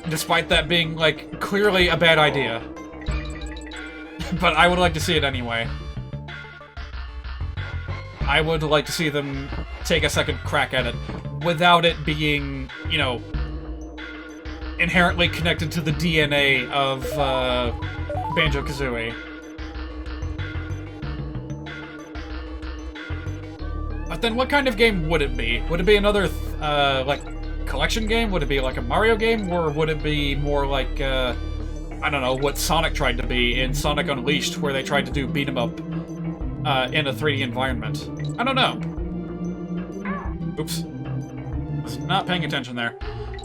Despite that being, like, clearly a bad idea. But I would like to see it anyway. I would like to see them take a second crack at it, without it being, you know, inherently connected to the DNA of Banjo-Kazooie. But then what kind of game would it be? Would it be another, like, collection game? Would it be like a Mario game? Or would it be more like, I don't know, what Sonic tried to be in Sonic Unleashed, where they tried to do beat-em-up in a 3D environment? I don't know. Oops. Was not paying attention there.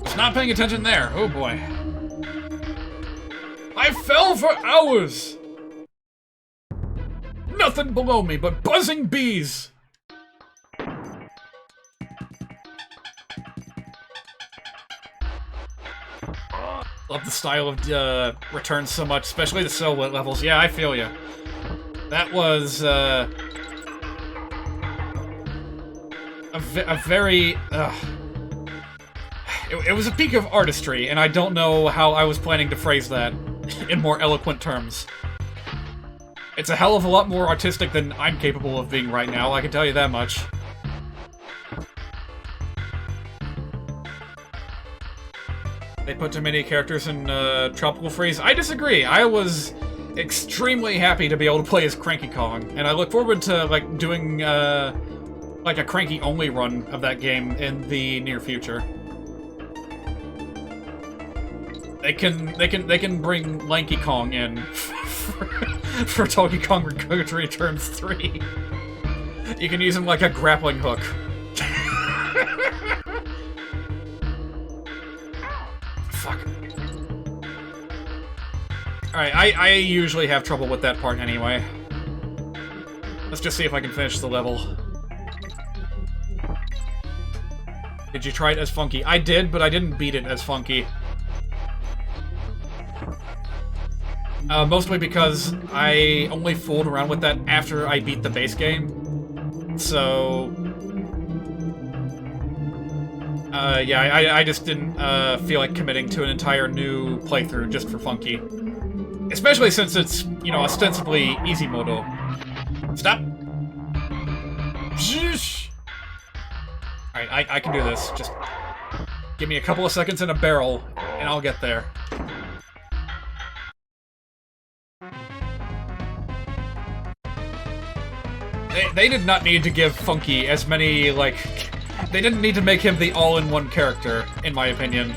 Was not paying attention there. Oh boy. I fell for hours! Nothing below me but buzzing bees! Love the style of Returns so much, especially the silhouette levels. Yeah, I feel you. That was a very... It was a peak of artistry, and I don't know how I was planning to phrase that in more eloquent terms. It's a hell of a lot more artistic than I'm capable of being right now, I can tell you that much. They put too many characters in Tropical Freeze. I disagree. I was extremely happy to be able to play as Cranky Kong, and I look forward to, like, doing like a Cranky only run of that game in the near future. They can bring Lanky Kong in for Donkey Kong Country Returns 3. You can use him like a grappling hook. Fuck. Alright, I usually have trouble with that part anyway. Let's just see if I can finish the level. Did you try it as Funky? I did, but I didn't beat it as Funky. Mostly because I only fooled around with that after I beat the base game. So... yeah, I just didn't feel like committing to an entire new playthrough just for Funky. Especially since it's, you know, ostensibly easy modo. Stop! Alright, I can do this. Just give me a couple of seconds in a barrel, and I'll get there. They did not need to give Funky as many, like... They didn't need to make him the all-in-one character, in my opinion.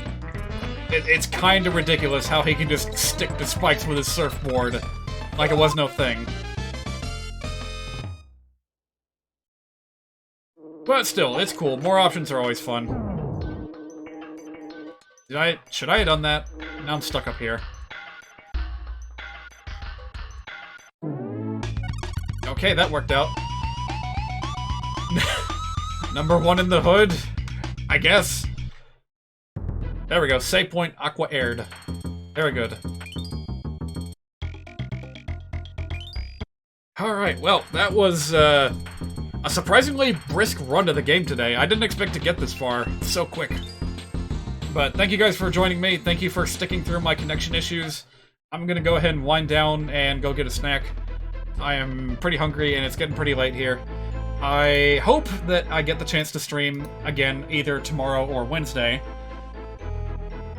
It's kinda ridiculous how he can just stick to spikes with his surfboard, like it was no thing. But still, it's cool. More options are always fun. Should I have done that? Now I'm stuck up here. Okay, that worked out. Number one in the hood? I guess. There we go. Save point aqua aired. Very good. Alright, well, that was A surprisingly brisk run to the game today. I didn't expect to get this far so quick. But thank you guys for joining me. Thank you for sticking through my connection issues. I'm gonna go ahead and wind down and go get a snack. I am pretty hungry and it's getting pretty late here. I hope that I get the chance to stream again either tomorrow or Wednesday.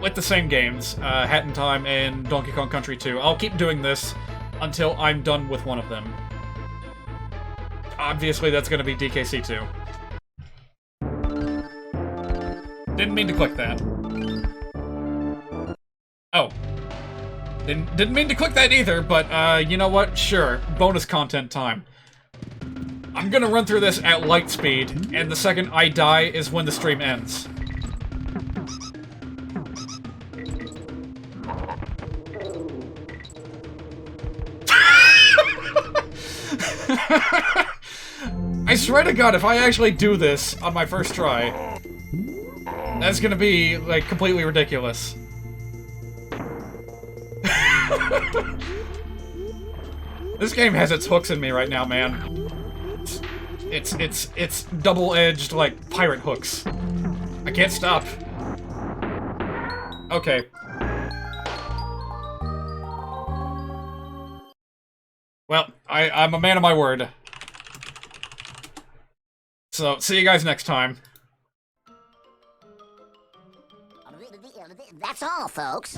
With the same games, Hat in Time and Donkey Kong Country 2. I'll keep doing this until I'm done with one of them. Obviously, that's going to be DKC 2. Didn't mean to click that. Oh. Didn't mean to click that either, but, you know what? Sure. Bonus content time. I'm gonna run through this at light speed, and the second I die is when the stream ends. I swear to God, if I actually do this on my first try, that's gonna be, like, completely ridiculous. This game has its hooks in me right now, man. It's double-edged, like, pirate hooks. I can't stop. Okay. Well, I'm a man of my word. So, see you guys next time. That's all, folks.